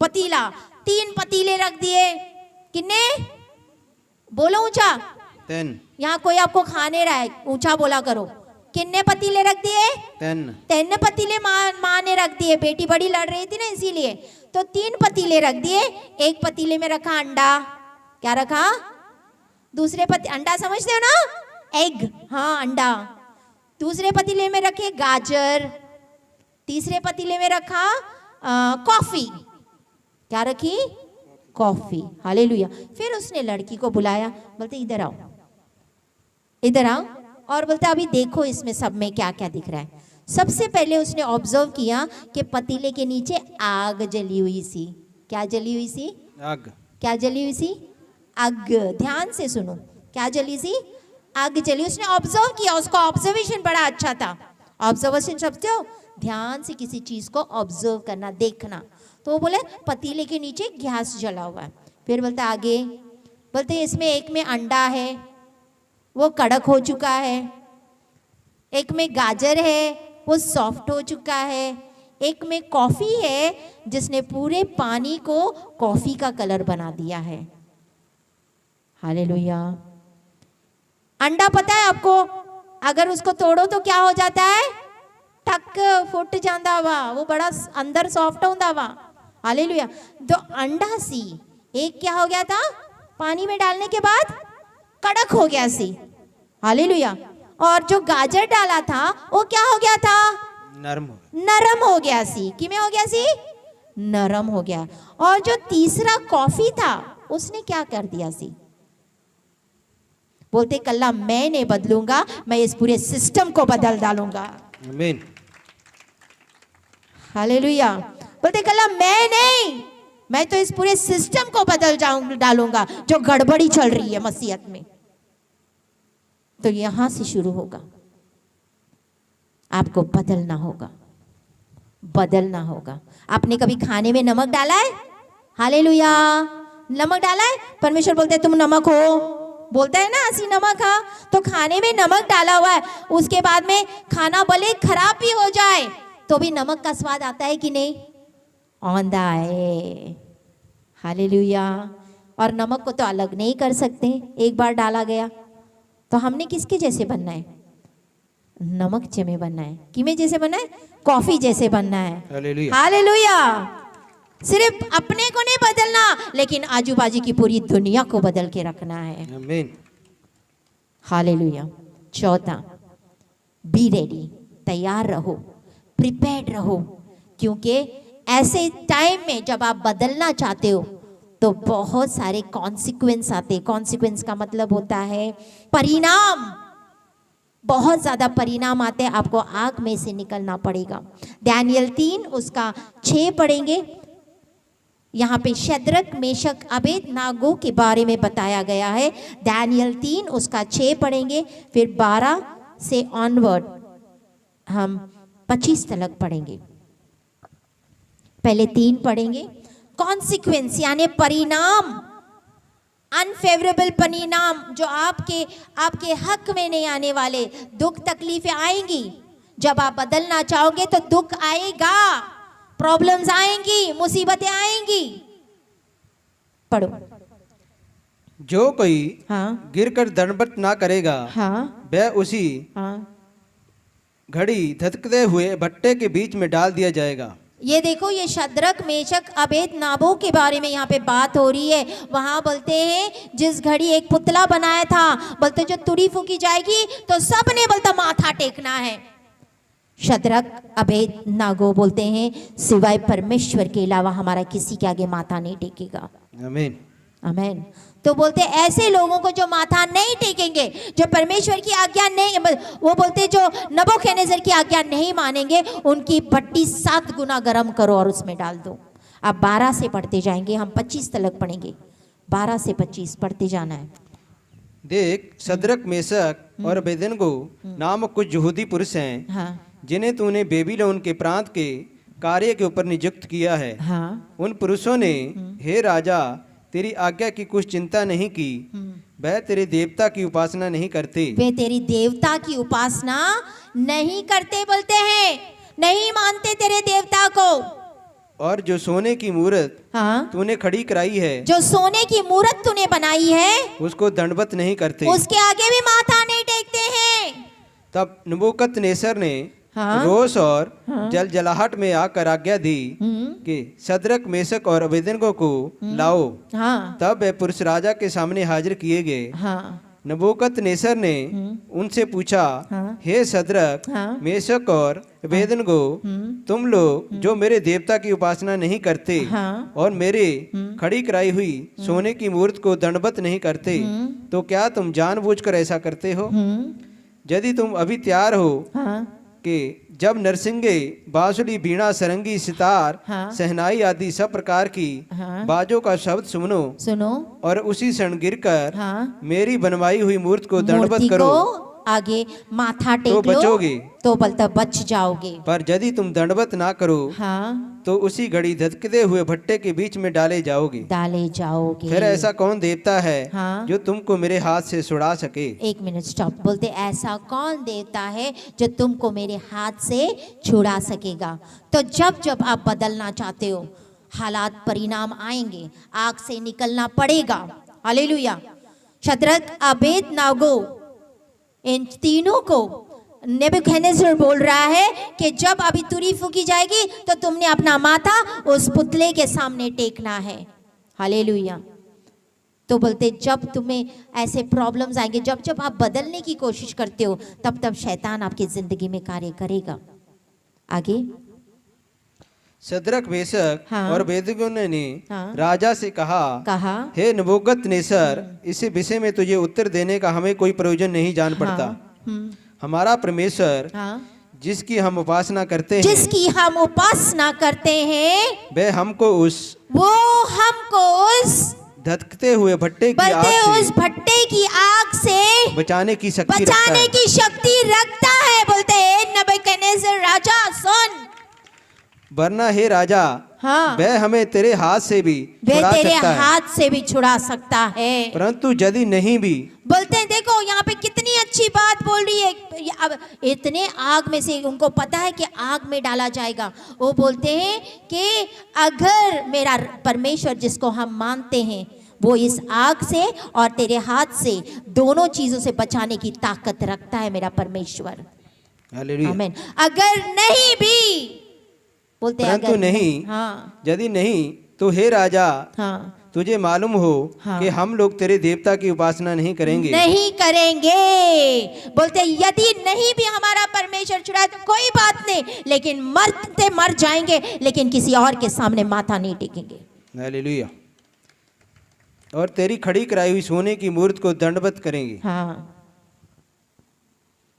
पतीला। 3 पतीले रख दिए। कितने? बोलो ऊंचा। 10। यहाँ कोई आपको खा नहीं रहा है, ऊंचा बोला करो। कितने पतीले रख दिए? 10 पतीले माँ ने रख दिए। बेटी बड़ी लड़ रही थी ना, इसीलिए। तो 3 पतीले रख दिए। एक पतीले में रखा अंडा। क्या रखा? दूसरे अंडा समझते हो ना, एग। हाँ, अंडा। दूसरे पतीले में रखे गाजर। तीसरे पतीले में रखा कॉफी। क्या रखी? कॉफी। हालेलुया। फिर उसने लड़की को बुलाया, बोलते इधर आओ, इधर आओ। और बोलता अभी देखो इसमें सब में क्या क्या दिख रहा है। सबसे पहले उसने ऑब्जर्व किया कि पतीले के नीचे आग जली हुई सी। क्या जली हुई सी? आग। क्या जली हुई सी? आग। ध्यान से सुनो, क्या जली सी? आग जली। उसने ऑब्जर्व किया, उसका ऑब्जर्वेशन बड़ा अच्छा था। ऑब्जर्वेशन समझते हो? ध्यान से किसी चीज को ऑब्जर्व करना, देखना। तो वो बोले पतीले के नीचे गैस जला हुआ है। फिर बोलता आगे, बोलते इसमें एक में अंडा है, वो कड़क हो चुका है। एक में गाजर है, वो सॉफ्ट हो चुका है। एक में कॉफी है, जिसने पूरे पानी को कॉफी का कलर बना दिया है। हालेलुया। अंडा पता है आपको, अगर उसको तोड़ो तो क्या हो जाता है? टक फुट जाता हुआ, वो बड़ा अंदर सॉफ्ट होता हुआ। हालेलुया। तो अंडा सी एक क्या हो गया था? पानी में डालने के बाद कड़क हो गया सी। हालेलुया। और जो गाजर डाला था वो क्या हो गया था? नरम हो गया सी। कि में हो गया सी? नरम हो गया। और जो तीसरा कॉफी था उसने क्या कर दिया सी? बोलते कल्ला मैं नहीं बदलूंगा, मैं इस पूरे सिस्टम को बदल डालूंगा। आमीन। हालेलुया। बोलते कल्ला मैं नहीं, मैं तो इस पूरे सिस्टम को बदल डालूंगा जो गड़बड़ी चल रही है मसीहत में। तो यहां से शुरू होगा, आपको बदलना होगा, बदलना होगा। आपने कभी खाने में नमक डाला है? हालेलुया। नमक डाला है? परमेश्वर बोलते हैं तुम नमक हो, बोलता है ना असी नमक। हाँ, तो खाने में नमक डाला हुआ है, उसके बाद में खाना भले खराब भी हो जाए तो भी नमक का स्वाद आता है कि नहीं? आंदा है। हालेलुया। और नमक को तो अलग नहीं कर सकते, एक बार डाला गया। तो हमने किसके जैसे बनना है? नमक जैसे बनना है। किमें जैसे बनना है? कॉफी जैसे बनना है। हालेलुया। हालेलुया। सिर्फ अपने को नहीं बदलना, लेकिन आजू बाजू की पूरी दुनिया को बदल के रखना है। आमीन। हालेलुया। चौथा, बी रेडी, तैयार रहो, प्रिपेयर्ड रहो। क्योंकि ऐसे टाइम में जब आप बदलना चाहते हो तो बहुत सारे कॉन्सिक्वेंस आते। कॉन्सिक्वेंस का मतलब होता है परिणाम। बहुत ज्यादा परिणाम आते हैं, आपको आग में से निकलना पड़ेगा। दानियल 3 उसका 6 पढ़ेंगे। यहाँ पे शद्रक, मेशक, अबेदनागो के बारे में बताया गया है। दानियल 3 उसका 6 पढ़ेंगे। फिर 12 से ऑनवर्ड हम 25 तक पढ़ेंगे। पहले 3 पढ़ेंगे। कॉन्सिक्वेंस यानी परिणाम, अनफेवरेबल परिणाम जो आपके हक में नहीं आने वाले। दुख तकलीफें आएंगी, जब आप बदलना चाहोगे तो दुख आएगा, प्रॉब्लम्स आएंगी, मुसीबतें आएंगी। पढ़ो। जो कोई हाँ गिरकर दंडवत ना करेगा हाँ वह उसी हाँ। घड़ी धधकते हुए भट्टे के बीच में डाल दिया जाएगा। ये देखो, ये शद्रक मेशक अबेदनागो के बारे में यहाँ पे बात हो रही है। वहां बोलते हैं जिस घड़ी एक पुतला बनाया था, बोलते जो तुड़ी फूकी जाएगी तो सबने बोलता माथा टेकना है। शद्रक अबेदनागो बोलते हैं सिवाय परमेश्वर के अलावा हमारा किसी के आगे माथा नहीं टेकेगा। आमीन आमेन। तो बोलते ऐसे लोगों को जो माथा नहीं टेकेंगे, जो परमेश्वर की आज्ञा नहीं, वो बोलते जो नबूकदनेस्सर की आज्ञा नहीं मानेंगे, उनकी भट्टी 7 गुना गर्म करो और उसमें डाल दो। आप 12 से पढ़ते जाएंगे, हम 25 तक पढ़ेंगे। 12 से 25 पढ़ते जाना है। देख, शद्रक मेशक और अबेदनगो नामक कुछ यहूदी पुरुष हैं, हाँ जिन्हें तूने बेबीलोन के प्रांत के कार्य के ऊपर नियुक्त किया है। हाँ उन पुरुषों ने हे राजा तेरी आज्ञा की कुछ चिंता नहीं की, वह तेरे देवता की उपासना नहीं करते। वे तेरी देवता की उपासना नहीं करते, बोलते हैं नहीं मानते तेरे देवता को। और जो सोने की मूर्त हाँ, तूने खड़ी कराई है, जो सोने की मूर्त तूने बनाई है, उसको दंडवत नहीं करते। उसके आगे भी माथा नहीं टेकते हैं। तब नबूकदनेस्सर ने हाँ, रोष और जलजलाहट में आकर आज्ञा दी हम्म, कि शद्रक मेशक और अबेदनगो को लाओ। हाँ तब वे पुरुष राजा के सामने हाजिर किए गए। हाँ नबूकदनेस्सर ने उनसे पूछा, हाँ, हे शद्रक हाँ, मेशक और अबेदनगो, तुम लोग जो मेरे देवता की उपासना नहीं करते हाँ, और मेरे खड़ी कराई हुई सोने की मूर्त को दंडवत नहीं करते, तो क्या तुम जानबूझकर ऐसा करते हो? यदि तुम अभी तैयार हो हाँ, कि जब नरसिंगे, बांसुरी, बीणा, सरंगी, सितार, हाँ, सहनाई आदि सब प्रकार की हाँ, बाजों का शब्द सुनो सुनो, और उसी क्षण गिरकर हाँ, मेरी बनवाई हुई मूर्त को दंडवत मूर्ति करो को आगे माथा टेक तो लो, बचोगे। तो बोलता बच जाओगे। पर यदि तुम दंडवत ना करो हाँ, तो उसी घड़ी धधकते हुए भट्टे के बीच में डाले जाओगे। डाले जाओगे। फिर ऐसा कौन देवता है हाँ, जो तुमको मेरे हाथ से छुड़ा सके? 1 मिनट स्टॉप। बोलते ऐसा कौन देवता है जो तुमको मेरे हाथ से छुड़ा सकेगा? तो जब जब आप बदलना चाहते हो, हालात परिणाम आएंगे, आग से निकलना पड़ेगा। हालेलुया। शद्रक अबेदनागो, इन तीनों को नबूकदनेस्सर बोल रहा है कि जब अभी तुरी फूकी जाएगी तो तुमने अपना माथा उस पुतले के सामने टेकना है। हालेलुया। तो बोलते जब तुम्हें ऐसे प्रॉब्लम्स आएंगे, जब जब आप बदलने की कोशिश करते हो, तब तब शैतान आपकी जिंदगी में कार्य करेगा। आगे शद्रक मेशक हाँ, और अबेदनगो ने हाँ, राजा से कहा, हे नबूकदनेस्सर, इस विषय में तुझे उत्तर देने का हमें कोई प्रयोजन नहीं जान पड़ता। हाँ, हमारा परमेश्वर हाँ, जिसकी हम उपासना करते हैं, जिसकी हम उपासना करते हैं, वह हमको उस धधकते हुए भट्टे की आग बलते उस से भट्टे की आग से बचाने की शक्ति रखता बचाने है। की शक्ति रखता है। बोलते हैं नबूकदनेस्सर राजा सुन, वरना हे राजा, हाँ, वह हमें तेरे हाथ से भी वे छुड़ा तेरे सकता है, हाथ से भी छुड़ा सकता है। परंतु यदि नहीं भी। बोलते हैं देखो यहाँ पे कितनी अच्छी बात बोल रही है। अब इतने आग में से उनको पता है कि आग में डाला जाएगा। वो बोलते हैं कि अगर मेरा परमेश्वर जिसको हम मानते हैं वो इस आग से और तेरे हाथ से दोनों चीजों से बचाने की ताकत रखता है मेरा परमेश्वर। हालेलुया। आमीन। अगर नहीं भी, बोलते हैं परंतु अगर नहीं, हाँ, यदि नहीं तो हे राजा, हाँ, तुझे मालूम हो हाँ, कि हम लोग तेरे देवता की उपासना नहीं करेंगे। नहीं करेंगे। बोलते यदि नहीं भी हमारा परमेश्वर छुड़ाए तो कोई बात नहीं, लेकिन मरते मर जाएंगे, लेकिन किसी और के सामने माथा नहीं टेकेंगे। हालेलुया। और तेरी खड़ी कराई हुई सोने की मूर्त को दंडवत करेंगे। हाँ,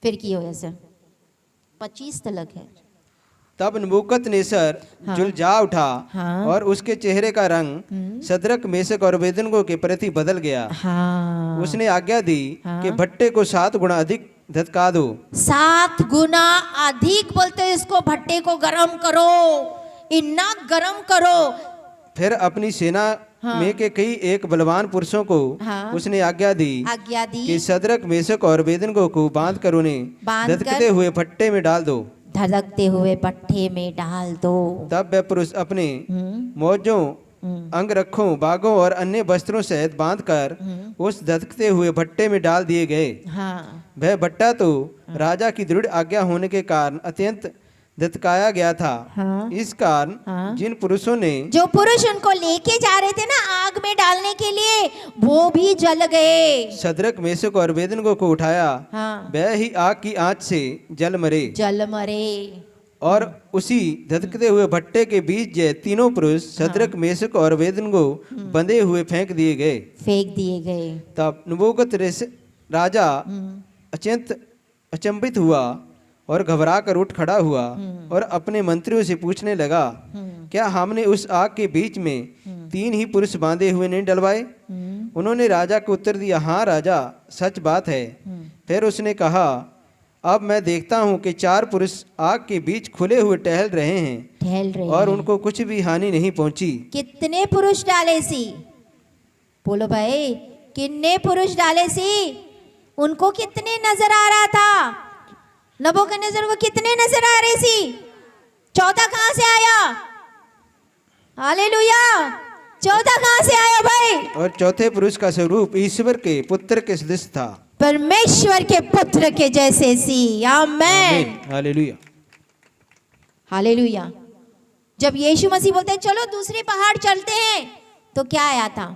फिर की हो ऐसा 25 तलक है। तब नबूकदनेस्सर हाँ, जुलजा उठा हाँ, और उसके चेहरे का रंग शद्रक मेशक और अबेदनगो के प्रति बदल गया। हाँ, उसने आज्ञा दी हाँ, कि भट्टे को 7 गुना अधिक धधका दो। 7 गुना अधिक, बोलते इसको भट्टे को गरम करो, इतना गरम करो। फिर अपनी सेना हाँ, में के कई एक बलवान पुरुषों को हाँ, उसने आज्ञा दी कि शद्रक मेशक और अबेदनगो को बांध कर उन्हें बांधकर धधकते हुए भट्टे में डाल दो। धधकते हुए भट्टे में डाल दो। तब वह पुरुष अपने मौजों अंगरखों, बागों और अन्य वस्त्रों सहित बांधकर उस धधकते हुए भट्टे में डाल दिए गए। हाँ वह भट्टा तो राजा की दृढ़ आज्ञा होने के कारण अत्यंत धधकाया गया था। हाँ। इस कारण हाँ। जिन पुरुषों ने, जो पुरुष उनको लेके जा रहे थे ना आग में डालने के लिए, वो भी जल गए। शद्रक, मेशक और अबेदनगो को उठाया, हाँ। वह ही आग की आंच से जल मरे। जल मरे। और उसी धधकते हुए भट्टे के बीच ये तीनों पुरुष शद्रक, मेशक और अबेदनगो बंधे हुए फेंक दिए गए। फेंक दिए गए। तब नबूकदनेस्सर राजा अत्यंत अचंभित हुआ और घबरा कर उठ खड़ा हुआ और अपने मंत्रियों से पूछने लगा, क्या हमने उस आग के बीच में 3 ही पुरुष बांधे हुए नहीं डलवाए? उन्होंने राजा को उत्तर दिया, हाँ राजा, सच बात है। फिर उसने कहा, अब मैं देखता हूँ कि 4 पुरुष आग के बीच खुले हुए टहल रहे हैं और उनको कुछ भी हानि नहीं पहुंची। कितने पुरुष डाले सी? बोलो भाई, कितने पुरुष डाले सी? उनको कितने नजर आ रहा था? नबूकदनेस्सर को कितने नजर आ रहे सी? चौथा कहां से आया? हालेलुया! चौथा कहां से आया भाई? और चौथे पुरुष का स्वरूप ईश्वर के पुत्र के सदृश था, परमेश्वर के पुत्र के जैसे सी। आमेन, हालेलुया, हालेलुया। जब यीशु मसीह बोलते हैं चलो दूसरे पहाड़ चलते हैं, तो क्या आया था?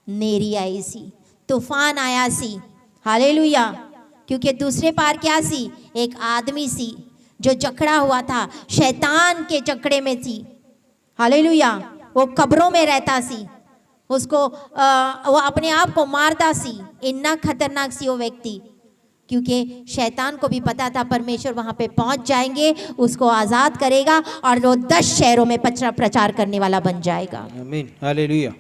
नेरी आई सी, तूफान आया सी। हालेलुया। क्योंकि दूसरे पार क्या सी? एक आदमी सी जो जकड़ा हुआ था, शैतान के जकड़े में थी। हालेलुया। वो कब्रों में रहता सी, उसको वो अपने आप को मारता सी। इतना खतरनाक सी वो व्यक्ति, क्योंकि शैतान को भी पता था परमेश्वर वहां पे पहुंच जाएंगे, उसको आजाद करेगा और वो 10 शहरों में प्रचार करने वाला बन जाएगा। आमीन, हालेलुया।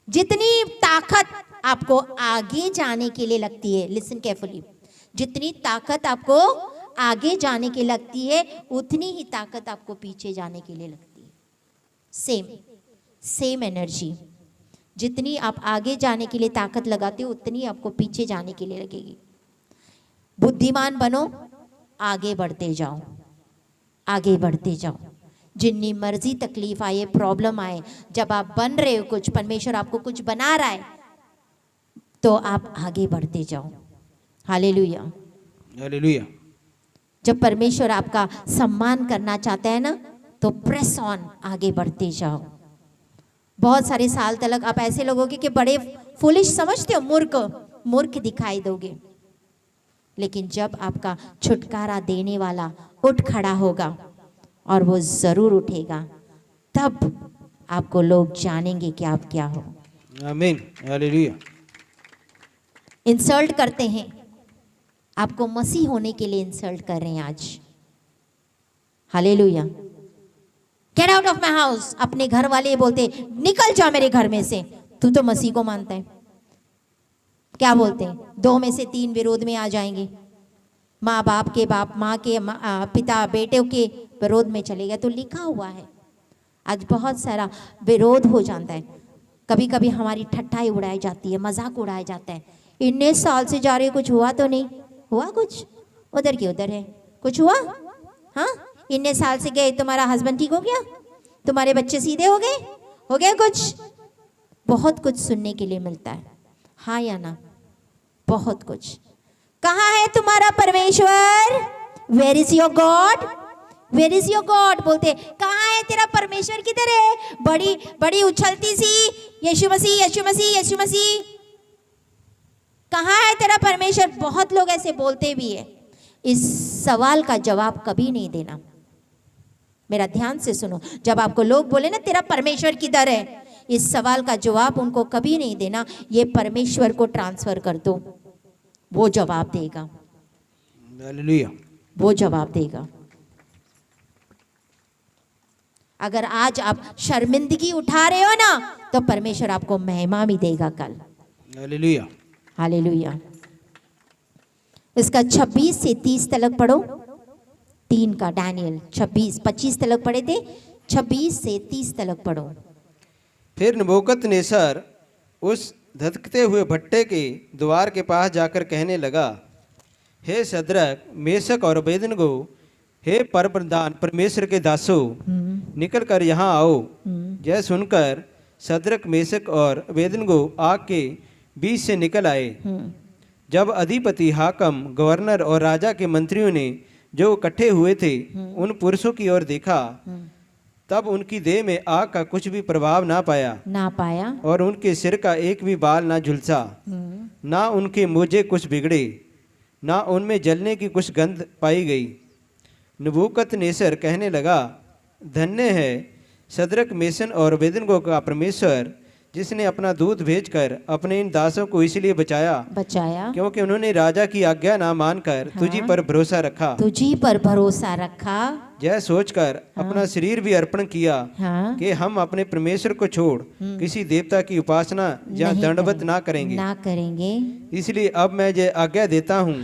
जितनी ताकत आपको आगे जाने के लिए लगती है, लिसन केयरफुली, जितनी ताकत आपको आगे जाने के लगती है, उतनी ही ताकत आपको पीछे जाने के लिए लगती है। Same energy. जितनी आप आगे जाने के लिए ताकत लगाते हो, उतनी आपको पीछे जाने के लिए लगेगी। बुद्धिमान बनो, आगे बढ़ते जाओ, आगे बढ़ते जाओ। जितनी मर्जी तकलीफ आए, प्रॉब्लम आए, जब आप बन रहे हो कुछ, परमेश्वर आपको कुछ बना रहा है, तो आप आगे बढ़ते जाओ। Hallelujah, hallelujah. जब परमेश्वर आपका सम्मान करना चाहता है ना, तो प्रेस ऑन, आगे बढ़ते जाओ। बहुत सारे साल तक आप ऐसे लोगोगे कि बड़े फुलिश समझते हो, मूर्ख दिखाई दोगे। लेकिन जब आपका छुटकारा देने वाला उठ खड़ा होगा, और वो जरूर उठेगा, तब आपको लोग जानेंगे कि आप क्या हो। आमीन, हालेलुया। इंसल्ट करते हैं, आपको मसीह होने के लिए इंसल्ट कर रहे हैं आज। Hallelujah. Get out of my house. अपने घर वाले बोलते निकल जा मेरे घर में से, तू तो मसीह को मानता है। क्या बोलते हैं? 2 में से 3 विरोध में आ जाएंगे। माँ बाप के बाप, माँ के पिता बेटे के विरोध में चले गए। तो लिखा हुआ है, आज बहुत सारा विरोध हो जाता है। कभी कभी हमारी ठट्ठाई उड़ाई जाती है, मजाक उड़ाया जाता है। इतने साल से जा रहे, कुछ हुआ तो नहीं हुआ? कुछ उधर के उधर है, कुछ हुआ? हाँ, इतने साल से गए, तुम्हारा हस्बैंड ठीक हो गया? तुम्हारे बच्चे सीधे हो गए? कुछ बहुत कुछ सुनने के लिए मिलता है, हाँ या ना? बहुत कुछ। कहाँ है तुम्हारा परमेश्वर? Where is your God? Where is your God? बोलते कहाँ है तेरा परमेश्वर? किधर है? बड़ी बड़ी उछलती सी यीशु मसीह, यीशु मसीह, यीशु मसीह। कहाँ है तेरा परमेश्वर? बहुत लोग ऐसे बोलते भी है। इस सवाल का जवाब कभी नहीं देना। मेरा ध्यान से सुनो, जब आपको लोग बोले ना तेरा परमेश्वर किधर है, इस सवाल का जवाब उनको कभी नहीं देना। ये परमेश्वर को ट्रांसफर कर दो, वो जवाब देगा। हालेलुया। वो जवाब देगा। अगर आज आप शर्मिंदगी उठा रहे हो ना, तो परमेश्वर आपको महिमा भी देगा कल। Hallelujah, hallelujah. इसका 26 से 30 तलक पढ़ो। 3 का दानियल 25 तलक पढ़े थे, 26 से 30 तलक पढ़ो। फिर नबूकदनेस्सर उस धधकते हुए भट्टे के द्वार के पास जाकर कहने लगा, हे शद्रक, मेशक और अबेदनगो, हे परमप्रधान परमेश्वर के दासों, निकल कर यहाँ आओ। यह सुनकर सदरक मेशक और अबेदनगो आग के बीच से निकल आए। जब अधिपति, हाकम, गवर्नर और राजा के मंत्रियों ने जो इकट्ठे हुए थे उन पुरुषों की ओर देखा, तब उनकी देह में आग का कुछ भी प्रभाव ना पाया और उनके सिर का एक भी बाल ना झुलसा, ना उनके मोजे कुछ बिगड़े, ना उनमें जलने की कुछ गंध पाई गई। नबूकदनेस्सर कहने लगा, धन्य है सदरक, मेशन और अबेदनगो का परमेश्वर, जिसने अपना दूत भेजकर अपने इन दासों को इसलिए बचाया क्योंकि उन्होंने राजा की आज्ञा ना मानकर तुझी पर भरोसा रखा। यह सोचकर अपना शरीर भी अर्पण किया कि हम अपने परमेश्वर को छोड़ किसी देवता की उपासना या दंडवत ना करेंगे। इसलिए अब मैं ये आज्ञा देता हूँ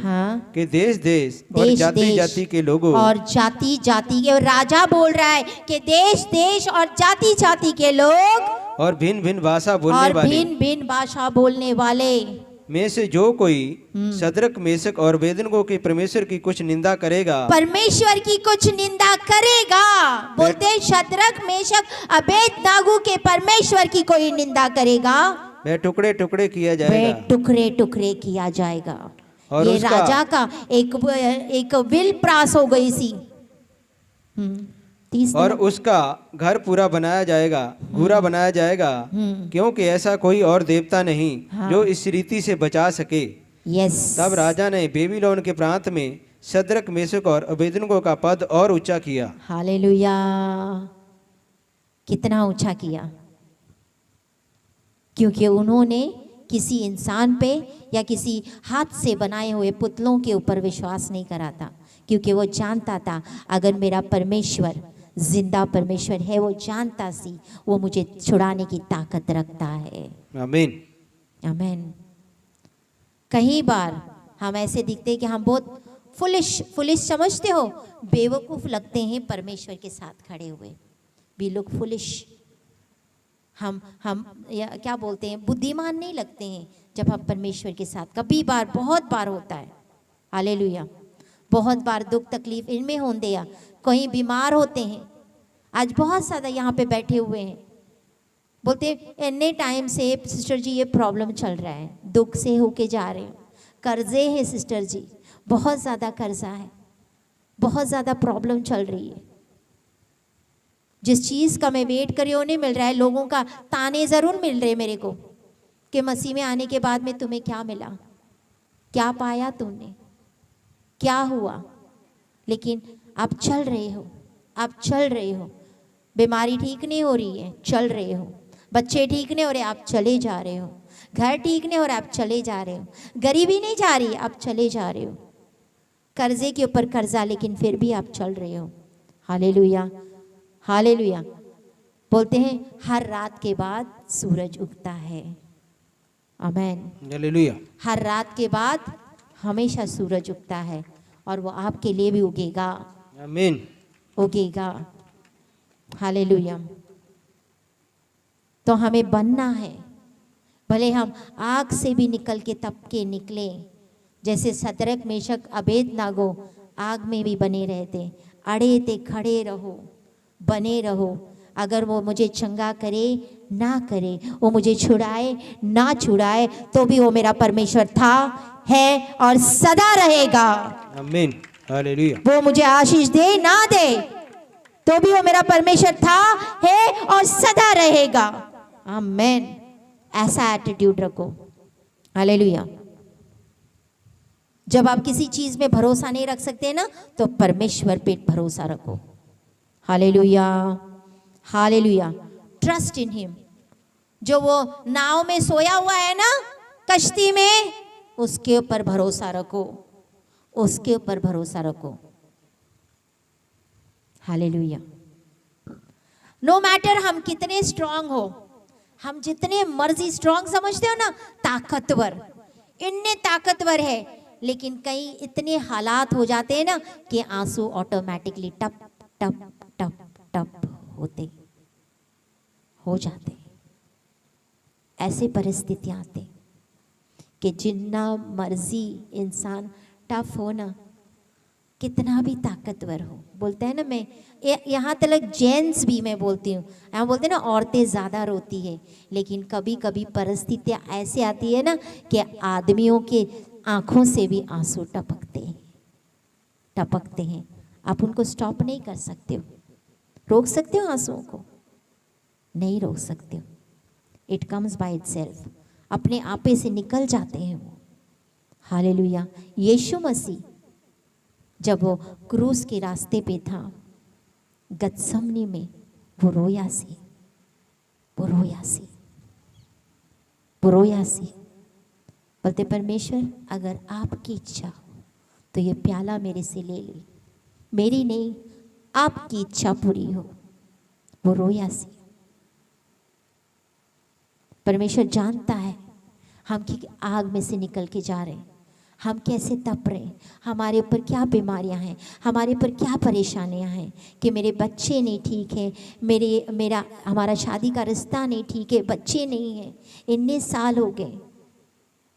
कि देश देश और जाति जाति के लोगों और जाति जाति के, और राजा बोल रहा है कि देश देश और जाति जाति के लोग और भिन्न भिन्न भाषा बोलने वाले में से जो कोई सदरक, मेशक और अबेदनगो के परमेश्वर की कुछ निंदा करेगा, बोलते सदरक, मेशक, अबेदनगो के परमेश्वर की कोई निंदा करेगा, वह टुकड़े टुकड़े किया जाएगा। और ये राजा का एक विल पास हो गई सी। और उसका घर पूरा बनाया जाएगा क्योंकि ऐसा कोई और देवता नहीं जो इस रीति से बचा सके। तब राजा ने बेबीलोन के प्रांत में सदरक, मेशक और अबेदनगो का पद और ऊंचा किया। हालेलुया! कितना ऊंचा किया, क्योंकि उन्होंने किसी इंसान पे या किसी हाथ से बनाए हुए पुतलों के ऊपर विश्वास नहीं करा था, क्योंकि वो जानता था अगर मेरा परमेश्वर जिंदा परमेश्वर है, वो जानता सी वो मुझे छुड़ाने की ताकत रखता है। आमीन, आमीन। कई बार हम ऐसे दिखते हैं कि हम बहुत फुलिश समझते हो, बेवकूफ लगते हैं परमेश्वर के साथ खड़े हुए। We look foolish. हम या क्या बोलते हैं, बुद्धिमान नहीं लगते हैं जब हम परमेश्वर के साथ। कभी बार, बहुत बार होता है, हालेलुया, बहुत बार दुख तकलीफ इनमें होते हैं, कहीं बीमार होते हैं। आज बहुत ज़्यादा यहाँ पे बैठे हुए हैं, बोलते इतने टाइम से सिस्टर जी ये प्रॉब्लम चल रहा है, दुख से होके जा रहे हो, कर्जे है सिस्टर जी, बहुत ज़्यादा कर्जा है, बहुत ज़्यादा प्रॉब्लम चल रही है, जिस चीज़ का मैं वेट कर रही हूँ नहीं मिल रहा है। लोगों का ताने ज़रूर मिल रहे मेरे को कि मसीह में आने के बाद में तुम्हें क्या मिला, क्या पाया तुमने, क्या हुआ, लेकिन आप चल रहे हो। बीमारी ठीक नहीं हो रही है, चल रहे हो। बच्चे ठीक नहीं हो रहे, आप चले जा रहे हो। घर ठीक नहीं हो रहा, आप चले जा रहे हो। गरीबी नहीं जा रही, आप चले जा रहे हो। कर्जे के ऊपर कर्जा, लेकिन फिर भी आप चल रहे हो। Hallelujah, hallelujah. बोलते हैं हर रात के बाद सूरज उगता है। आमीन, हालेलुया। हर रात के बाद हमेशा सूरज उगता है और वो आपके लिए भी उगेगा। आमीन, उगेगा। हालेलुया। तो हमें बनना है, भले हम आग से भी निकल के तप के निकले, जैसे सदरक, मेशक, अबेदनगो आग में भी बने रहते, अड़े थे, खड़े रहो, बने रहो। अगर वो मुझे चंगा करे ना करे, वो मुझे छुड़ाए ना छुड़ाए, तो भी वो मेरा परमेश्वर था, है और सदा रहेगा। आमीन, हालेलुया। वो मुझे आशीष दे ना दे, तो भी वो मेरा परमेश्वर था, है और सदा रहेगा। आमीन। ऐसा एटीट्यूड रखो। हालेलुया। जब आप किसी चीज में भरोसा नहीं रख सकते ना, तो परमेश्वर पे भरोसा रखो। Hallelujah, hallelujah. Trust in him. जो वो नाव में सोया हुआ है ना, कश्ती में, उसके ऊपर भरोसा रखो, उसके ऊपर भरोसा रखो। हालेलुया। नो मैटर हम कितने स्ट्रांग हो, हम जितने मर्जी स्ट्रांग समझते हो ना, ताकतवर, इतने ताकतवर है, लेकिन कई इतने हालात हो जाते हैं ना कि आंसू ऑटोमेटिकली टप टप टप टप होते हो जाते। ऐसे परिस्थितियां आते कि जितना मर्जी इंसान टफ हो ना, कितना भी ताकतवर हो, बोलते हैं ना, मैं यहाँ तक जेंट्स भी मैं बोलती हूँ, यहाँ बोलते हैं ना औरतें ज़्यादा रोती है, लेकिन कभी कभी परिस्थितियाँ ऐसे आती है ना कि आदमियों के आँखों से भी आंसू टपकते हैं। आप उनको स्टॉप नहीं कर सकते हो, रोक सकते हो आंसुओं को? नहीं रोक सकते हो। इट कम्स बाय इटसेल्फ, अपने आपे से निकल जाते हैं वो। हालेलुया। यीशु मसीह जब वो क्रूस के रास्ते पे था, गतसमनी में वो रोया सी। बोलते परमेश्वर अगर आपकी इच्छा हो तो ये प्याला मेरे से ले ले, मेरी नहीं आपकी इच्छा पूरी हो। वो रोया सी। परमेश्वर जानता है हम की आग में से निकल के जा रहे हैं, हम कैसे तप रहे हैं, हमारे ऊपर क्या बीमारियां हैं, हमारे ऊपर क्या परेशानियां हैं कि मेरे बच्चे नहीं ठीक है, हमारा शादी का रिश्ता नहीं ठीक है, बच्चे नहीं हैं, इतने साल हो गए।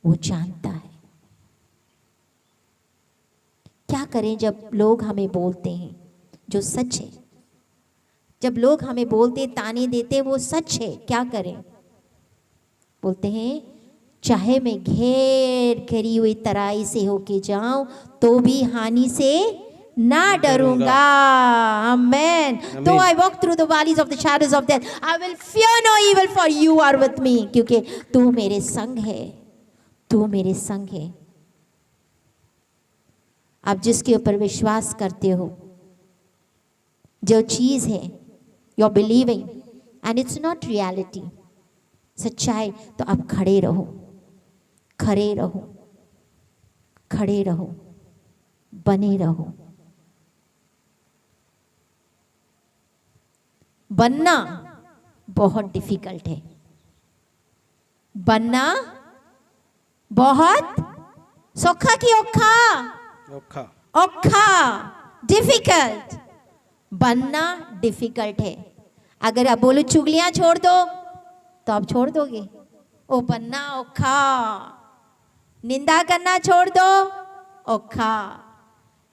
वो जानता है। क्या करें जब लोग हमें बोलते हैं जो सच है, जब लोग हमें बोलते ताने देते वो सच है, क्या करें? बोलते हैं चाहे मैं घेरी हुई तराई से होके जाऊं तो भी हानि से ना डरूंगा। आमेन। तो I walk through the valleys of the shadows of death, I will fear no evil for you are with me, क्योंकि तू मेरे संग है, तू मेरे संग है। आप जिसके ऊपर विश्वास करते हो, जो चीज है you are believing and it's not reality, सच्चाई, तो आप खड़े रहो, बने रहो। बनना बहुत डिफिकल्ट है, बनना बहुत सौखा की औखा डिफिकल्ट, बनना डिफिकल्ट है। अगर आप बोलो चुगलियां छोड़ दो तो आप छोड़ दोगे, ओ बनना औखा। निंदा करना छोड़ दो, औखा।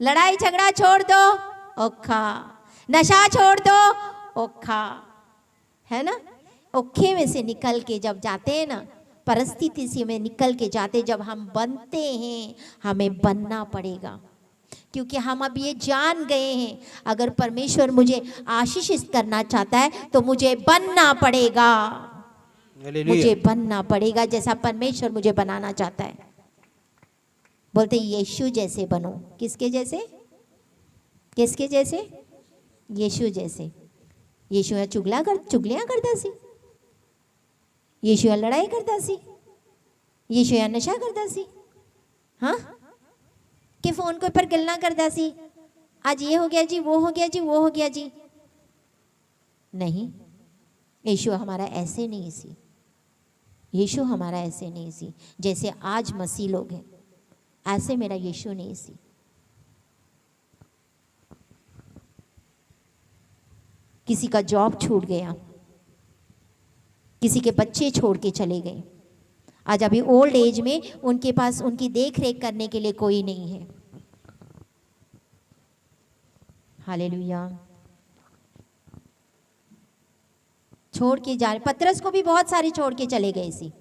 लड़ाई झगड़ा छोड़ दो, औखा। नशा छोड़ दो, औखा, है ना? औखे में से निकल के जब जाते हैं ना, परिस्थिति से में निकल के जाते, जब हम बनते हैं, हमें बनना पड़ेगा, क्योंकि हम अब ये जान गए हैं अगर परमेश्वर मुझे आशीषित करना चाहता है तो मुझे बनना पड़ेगा, मुझे बनना पड़ेगा जैसा परमेश्वर मुझे बनाना चाहता है। बोलते यीशु जैसे बनो। किसके जैसे? किसके जैसे? यीशु जैसे। यीशु चुगलियां करता सी, यीशु लड़ाई करता सी, यीशु नशा करता सी, हाँ, कि फोन के ऊपर गल्ला करता सी, आज ये हो गया जी, वो हो गया जी, वो हो गया जी। नहीं, यीशु हमारा ऐसे नहीं सी, यीशु हमारा ऐसे नहीं सी। जैसे आज मसीह लोग हैं, ऐसे मेरा यीशु नहीं सी। किसी का जॉब छूट गया, किसी के बच्चे छोड़ के चले गए, आज अभी ओल्ड एज में उनके पास उनकी देख रेख करने के लिए कोई नहीं है। हालेलुया। छोड़ के जा रहे, पतरस को भी बहुत सारे छोड़ के चले गए सी।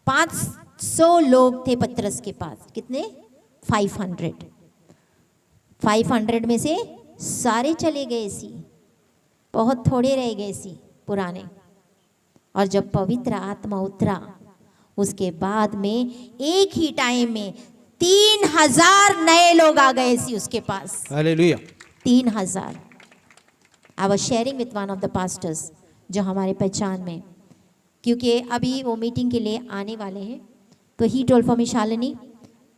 500 लोग थे पतरस के पास, कितने? 500 में से सारे चले गए सी, बहुत थोड़े रह गए सी पुराने। और जब पवित्र आत्मा उतरा, उसके बाद में एक ही टाइम में 3000 नए लोग आ गए सी उसके पास। Hallelujah. 3000। I was sharing with one of the pastors जो हमारे पहचान में, क्योंकि अभी वो मीटिंग के लिए आने वाले हैं, तो he told for me, Shalini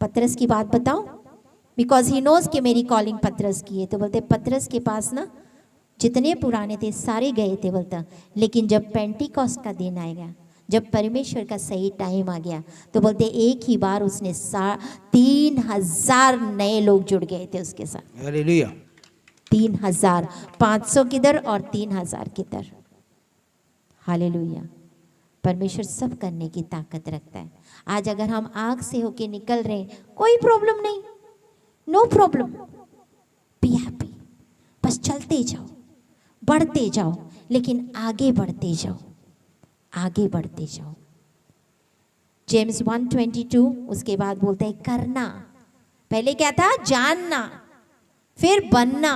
पतरस की बात बताओ, बिकॉज ही नोज कि मेरी कॉलिंग पतरस की है। तो बोलते पतरस के पास ना जितने पुराने थे सारे गए थे, बोलता, लेकिन जब पेंटिकॉस्ट का दिन आएगा, जब परमेश्वर का सही टाइम आ गया, तो बोलते एक ही बार उसने 3000 नए लोग जुड़ गए थे उसके साथ। हालेलुया। 3000, 500 किधर और 3000 किधर। हालेलुया। परमेश्वर सब करने की ताकत रखता है। आज अगर हम आग से होके निकल रहे हैं, कोई प्रॉब्लम नहीं, नो प्रॉब्लम, बी हैप्पी, बस चलते जाओ, बढ़ते जाओ, लेकिन आगे बढ़ते जाओ, आगे बढ़ते जाओ। जेम्स 1:22 उसके बाद बोलते हैं करना। पहले क्या था? जानना, फिर बनना।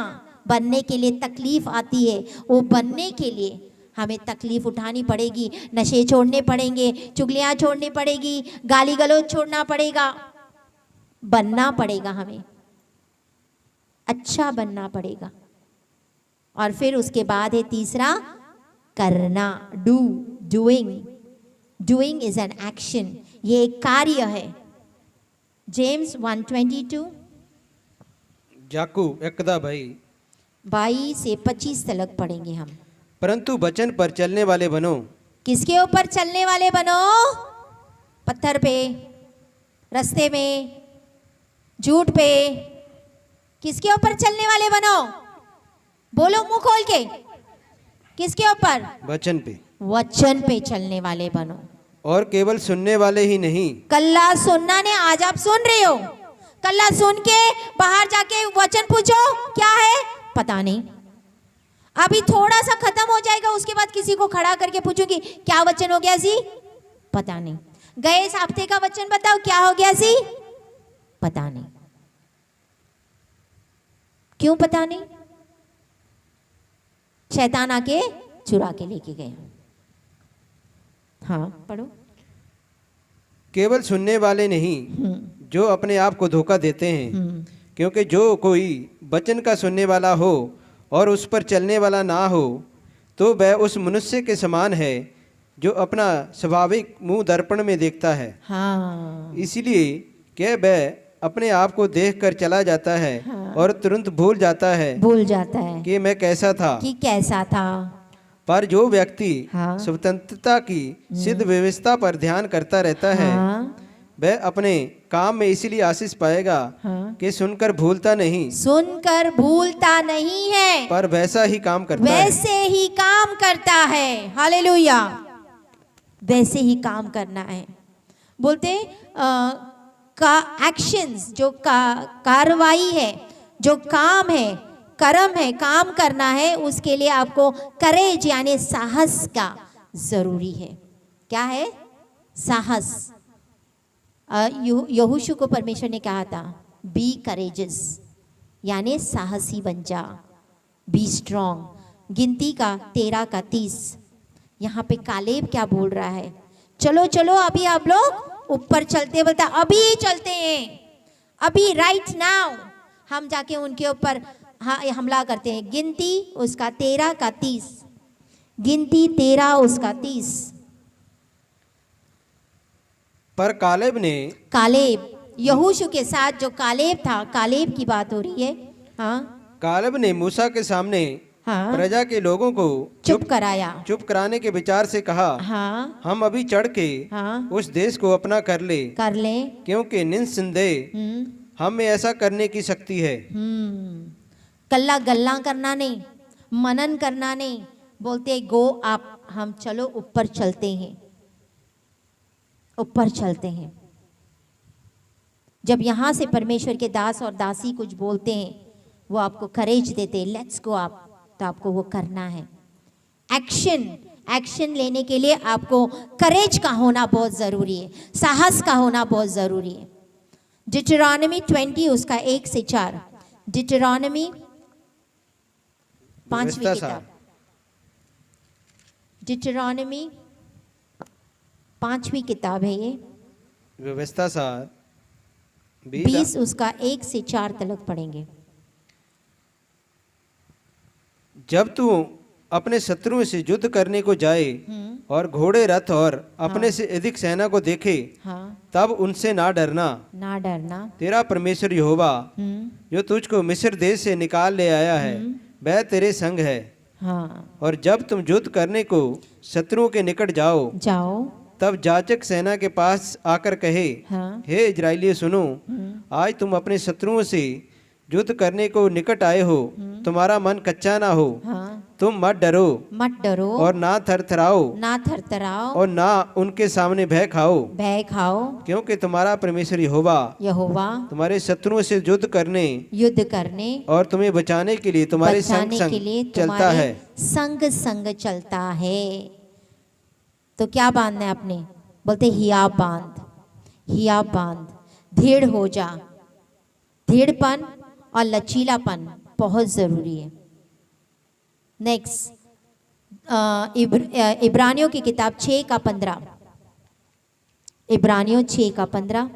बनने के लिए तकलीफ आती है, वो बनने के लिए हमें तकलीफ उठानी पड़ेगी, नशे छोड़ने पड़ेंगे, चुगलियां छोड़नी पड़ेगी, गाली गलौज छोड़ना पड़ेगा, बनना पड़ेगा, हमें अच्छा बनना पड़ेगा। और फिर उसके बाद है तीसरा करना, doing. Doing is an action, ये एक कार्य है। जेम्स 1:22 याकूब 1:22 22 से 25 तक पढ़ेंगे हम। परंतु वचन पर चलने वाले बनो। किसके ऊपर चलने वाले बनो? पत्थर पे, रास्ते में, झूठ पे, किसके ऊपर चलने वाले बनो? बोलो मुंह खोल के, किसके ऊपर? वचन पे। वचन पे चलने वाले बनो। और केवल सुनने वाले ही नहीं। कल्ला सुनना ने, आज आप सुन रहे हो, कल्ला सुन के बाहर जाके वचन पूछो क्या है पता नहीं, अभी थोड़ा सा खत्म हो जाएगा, उसके बाद किसी को खड़ा करके पूछूंगी क्या वचन हो गया जी, पता नहीं। गए इस हफ्ते का वचन बताओ क्या हो गया जी, पता नहीं। क्यों पता नहीं? शैतान आके चुरा के लेके गया। हाँ पढ़ो। केवल सुनने वाले नहीं जो अपने आप को धोखा देते हैं, क्योंकि जो कोई वचन का सुनने वाला हो और उस पर चलने वाला ना हो तो वह उस मनुष्य के समान है जो अपना स्वाभाविक मुंह दर्पण में देखता है। हाँ। इसलिए कि वह अपने आप को देखकर चला जाता है और तुरंत भूल जाता है कि मैं कैसा था। पर जो व्यक्ति स्वतंत्रता की सिद्ध व्यवस्था पर ध्यान करता रहता है वह अपने काम में इसीलिए आशीष पाएगा कि सुनकर भूलता नहीं है, पर वैसा ही काम करता है। हालेलुया, वैसे ही काम करना है। बोलते का एक्शंस, जो कार्रवाई है, जो काम है, कर्म है, काम करना है, उसके लिए आपको करेज यानी साहस का जरूरी है। क्या है? साहस। यहोशू को परमेश्वर ने कहा था बी करेजस, यानी साहसी बन जा, बी स्ट्रॉन्ग। गिनती का 13 का 30। यहाँ पे कालेब क्या बोल रहा है? चलो चलो अभी आप लोग ऊपर चलते, बोलता अभी चलते हैं, अभी राइट नाउ हम जाके उनके ऊपर हमला करते हैं। गिनती उसका 13 का 30, गिनती 13 उसका 30। पर कालेब यहोशू के साथ जो कालेब था, कालेब की बात हो रही है। हाँ, कालेब ने मूसा के सामने प्रजा के लोगों को चुप कराने के विचार से कहा, हम अभी चढ़ के उस देश को अपना कर ले, क्योंकि निस्संदेह हम में ऐसा करने की शक्ति है। कल्ला गल्ला करना नहीं, मनन करना नहीं, बोलते गो आप, हम चलो ऊपर चलते हैं, ऊपर चलते हैं। जब यहाँ से परमेश्वर के दास और दासी कुछ बोलते हैं, वो आपको करेज देते हैं, लेट्स गो आप, तो आपको वो करना है। एक्शन लेने के लिए आपको करेज का होना बहुत जरूरी है, साहस का होना बहुत जरूरी है। डिटरॉनमी 20 उसका 1 से 4। डिटरॉनमी 5वीं किताब, डिटरॉनमी 5वीं किताब है ये, व्यवस्था सार 20 उसका 1 से 4 तक पढ़ेंगे। जब तू अपने शत्रुओं से युद्ध करने को जाए और घोड़े, रथ और अपने से अधिक सेना को देखे, तब उनसे ना डरना। तेरा परमेश्वर यहोवा जो तुझको मिस्र देश से निकाल ले आया है वह तेरे संग है। और जब तुम युद्ध करने को शत्रुओं के निकट जाओ तब जाचक सेना के पास आकर कहे, हे इजराइलियों सुनो, आज तुम अपने शत्रुओं से युद्ध करने को निकट आए हो, तुम्हारा मन कच्चा ना हो, तुम मत डरो मत डरो और ना थरथराओ ना थरथराओ और ना उनके सामने भय खाओ, भय खाओ, क्योंकि तुम्हारा परमेश्वर यहोवा यहोवा तुम्हारे शत्रुओं से युद्ध करने और तुम्हें बचाने के लिए तुम्हारे संग बचाने के लिए संग चलता है। संग संग चलता है। तो क्या बांधना है आपने? बोलते हिया बांध, हिया बांध, दृढ़ हो जा। दृढ़पन और लचीलापन बहुत जरूरी है। नेक्स्ट, इब्रानियों की किताब 6:15, इब्रानियों 6:15।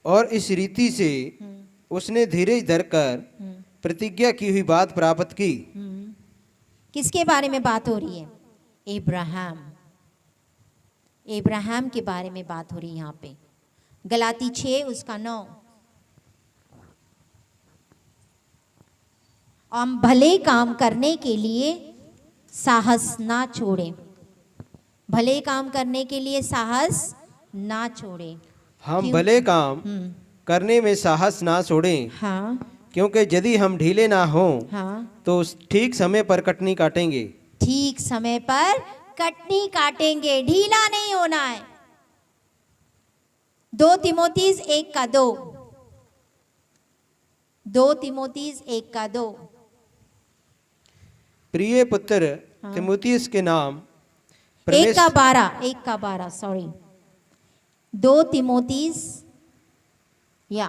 और इस रीति से उसने धीरज धरकर प्रतिज्ञा की हुई बात प्राप्त की। किसके बारे में बात हो रही है? इब्राहिम, इब्राहिम के बारे में बात हो रही है यहाँ पे। गलाती 6:9। हम भले काम करने के लिए साहस ना छोड़े, भले काम करने के लिए साहस ना छोड़े। हम भले काम करने में साहस ना छोड़ें, हाँ क्योंकि यदि हम ढीले ना हों हाँ, तो ठीक समय पर कटनी काटेंगे। ठीक समय पर कटनी काटेंगे, ढीला नहीं होना है। 2 तीमुथियुस 1:2, 2 तीमुथियुस 1:2। प्रिय पुत्र तीमुथियुस के नाम 1:12 सॉरी, 2 तीमुथियुस या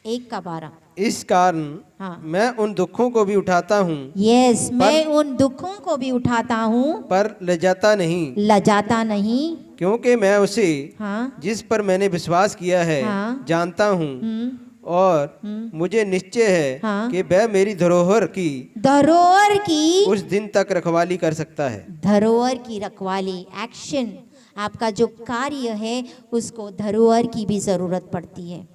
1:12। इस कारण हाँ। मैं उन दुखों को भी उठाता हूँ, यस, मैं उन दुखों को भी उठाता हूँ पर लजाता नहीं, लजाता नहीं। क्योंकि मैं उसे हाँ जिस पर मैंने विश्वास किया है हाँ। जानता हूँ, और मुझे निश्चय है हाँ। कि वह मेरी धरोहर की उस दिन तक रखवाली कर सकता है। धरोहर की रखवाली, एक्शन, आपका जो कार्य है उसको धरोहर की भी जरूरत पड़ती है।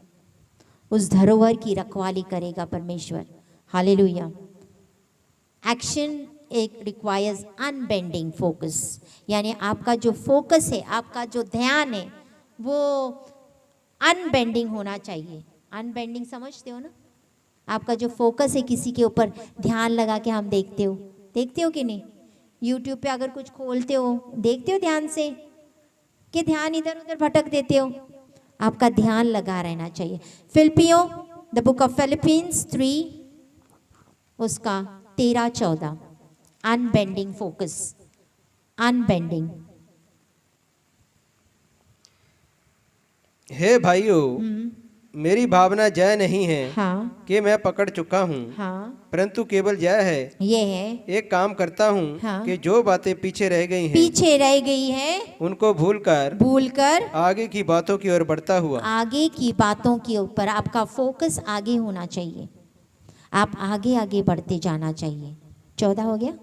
उस धरोहर की रखवाली करेगा परमेश्वर। हालेलुया। एक्शन एक रिक्वायर्स अनबेंडिंग फोकस, यानी आपका जो फोकस है, आपका जो ध्यान है वो अनबेंडिंग होना चाहिए। अनबेंडिंग समझते हो ना? आपका जो फोकस है, किसी के ऊपर ध्यान लगा के हम देखते हो कि नहीं? यूट्यूब पे अगर कुछ खोलते हो, देखते हो ध्यान से कि ध्यान इधर उधर भटक देते हो? आपका ध्यान लगा रहना चाहिए। फिलिपियों, द बुक ऑफ फिलिपींस 3 उसका 13-14, अनबेंडिंग फोकस, अनबेंडिंग। हे भाइयों, मेरी भावना जय नहीं है हाँ कि मैं पकड़ चुका हूँ, हाँ, परंतु केवल यह है, ये है, एक काम करता हूँ हाँ। कि जो बातें पीछे रह गई हैं पीछे रह गई है उनको भूलकर आगे की बातों की ओर बढ़ता हुआ। आगे की बातों के ऊपर आपका फोकस आगे होना चाहिए। आप आगे आगे बढ़ते जाना चाहिए। 14 हो गया।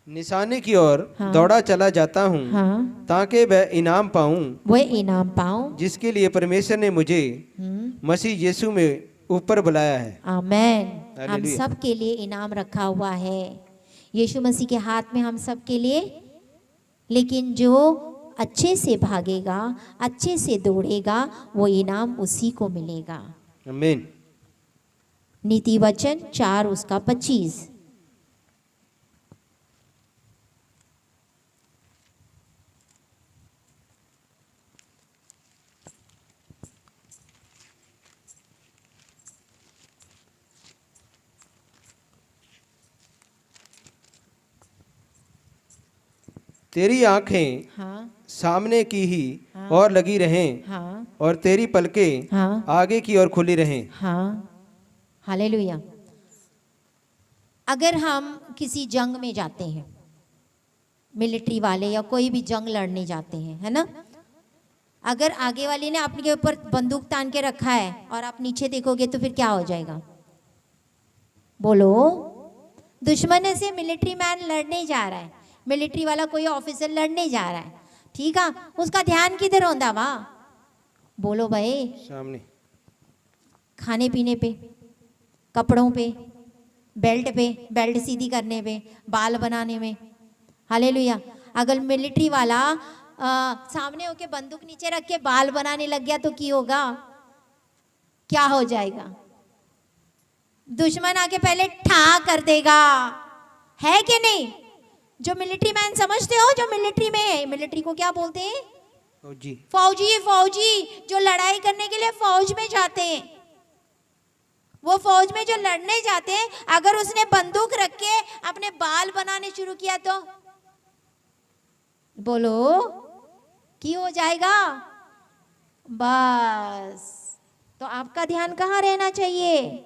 निशाने की ओर हाँ। दौड़ा चला जाता हूँ, हाँ, ताकि वह इनाम पाऊँ वह इनाम पाऊं जिसके लिए परमेश्वर ने मुझे मसीह यीशु में ऊपर बुलाया है। आमेन। हम हालेलुया। सब के लिए इनाम रखा हुआ है यीशु मसीह के हाथ में, हम सब के लिए। लेकिन जो अच्छे से भागेगा, अच्छे से दौड़ेगा, वो इनाम उसी को मिलेगा। आमीन। नीति वचन 4 उसका 25। तेरी आंखें हाँ सामने की ही और लगी रहें, हाँ और तेरी पलकें हाँ आगे की ओर खुली रहें। हाँ, हालेलुया। अगर हम किसी जंग में जाते हैं, मिलिट्री वाले या कोई भी जंग लड़ने जाते हैं, है ना? अगर आगे वाले ने अपने ऊपर बंदूक तान के रखा है और आप नीचे देखोगे तो फिर क्या हो जाएगा? बोलो। दुश्मन से मिलिट्री मैन लड़ने जा रहा है, मिलिट्री वाला कोई ऑफिसर लड़ने जा रहा है, ठीक है? उसका ध्यान किधर होता वहां? बोलो भाई। सामने। खाने पीने पे, कपड़ों पे, बेल्ट सीधी करने पे, बाल बनाने में। हालेलुया। अगर मिलिट्री वाला सामने होके बंदूक नीचे रख के बाल बनाने लग गया तो क्या होगा? क्या हो जाएगा? दुश्मन आके पहले ठा कर देगा, है कि नहीं? जो मिलिट्री मैन समझते हो, जो मिलिट्री में है, मिलिट्री को क्या बोलते हैं? फौजी। फौजी। फौजी जो लड़ाई करने के लिए फौज में जाते हैं, वो फौज में जो लड़ने जाते हैं, अगर उसने बंदूक रख के अपने बाल बनाने शुरू किया तो बोलो की हो जाएगा? बस। तो आपका ध्यान कहाँ रहना चाहिए?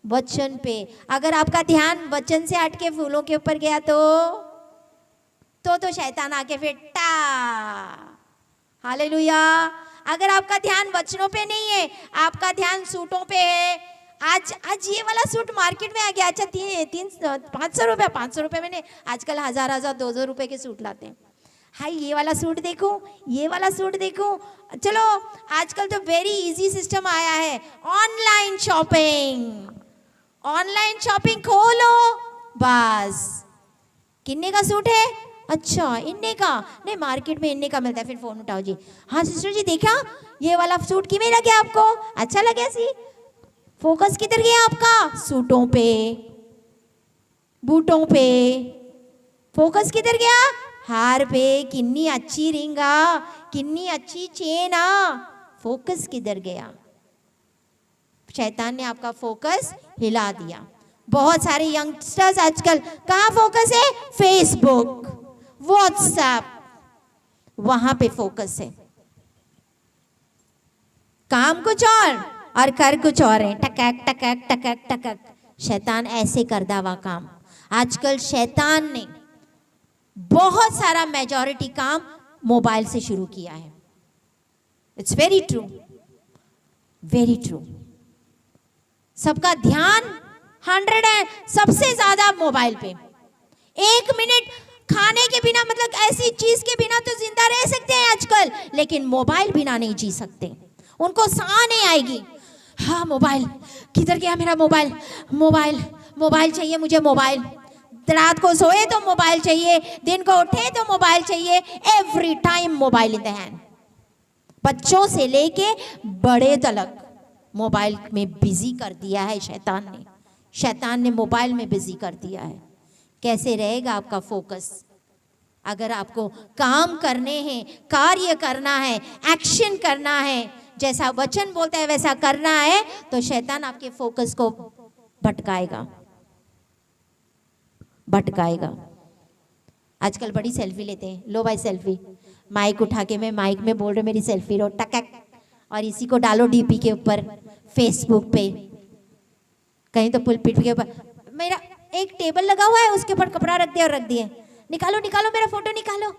वचन पे। अगर आपका ध्यान वचन से हटके फूलों के ऊपर गया तो शैतान आके फिर टा। हालेलुया। अगर आपका ध्यान वचनों पे नहीं है, आपका ध्यान सूटों पे है, आज ये वाला सूट मार्केट में आ गया, अच्छा 500 रुपए मैंने, आजकल 1000 2,000 रुपए के सूट लाते हैं। हाय ये वाला सूट देखो, ये वाला सूट देखो। चलो आजकल तो वेरी इजी सिस्टम आया है, ऑनलाइन शॉपिंग। ऑनलाइन शॉपिंग खोलो, बस कितने का सूट है? अच्छा इन्ने का, नहीं मार्केट में इन्ने का मिलता है। फिर फोन उठाओ जी, हाँ सिस्टर जी देखा ये वाला सूट किਵੇਂ लगे आपको? अच्छा लगे सी? फोकस किधर गया आपका? सूटों पे, बूटों पे। फोकस किधर गया? हार पे, किन्नी अच्छी रिंगा, किन्नी अच्छी चेन आ। फोकस किधर गया? शैतान ने आपका फोकस हिला दिया। बहुत सारे यंगस्टर्स आजकल कहाँ फोकस है? फेसबुक, व्हाट्सएप, वहां पे फोकस है। काम कुछ और कर कुछ और है। टकैक टकैक टकैक टकैक। शैतान ऐसे करदा हुआ काम। आजकल शैतान ने बहुत सारा मेजॉरिटी काम मोबाइल से शुरू किया है। It's very true, very true. सबका ध्यान 100 है, सबसे ज्यादा मोबाइल पे। 1 मिनट खाने के बिना, मतलब ऐसी चीज के बिना तो जिंदा रह सकते हैं आजकल, लेकिन मोबाइल बिना नहीं जी सकते। उनको साह नहीं आएगी। हाँ मोबाइल किधर गया मेरा मोबाइल? मोबाइल मोबाइल चाहिए मुझे, मोबाइल। रात को सोए तो मोबाइल चाहिए, दिन को उठे तो मोबाइल चाहिए, every time mobile in the hand. बच्चों से लेके बड़े तक मोबाइल में बिजी कर दिया है शैतान ने। शैतान ने मोबाइल में बिजी कर दिया है। कैसे रहेगा आपका फोकस? अगर आपको काम करने हैं, कार्य करना है, एक्शन करना है, जैसा वचन बोलता है वैसा करना है, तो शैतान आपके फोकस को भटकाएगा, भटकाएगा। आजकल बड़ी सेल्फी लेते हैं, लो भाई सेल्फी। माइक उठा के मैं माइक में बोल रहे मेरी सेल्फी लो, टकैक, और इसी को डालो डीपी के ऊपर, फेसबुक पे, कहीं तो पुलपिट के ऊपर। मेरा एक टेबल लगा हुआ है, उसके ऊपर कपड़ा रख दिया और रख दिए, निकालो निकालो मेरा फोटो निकालो,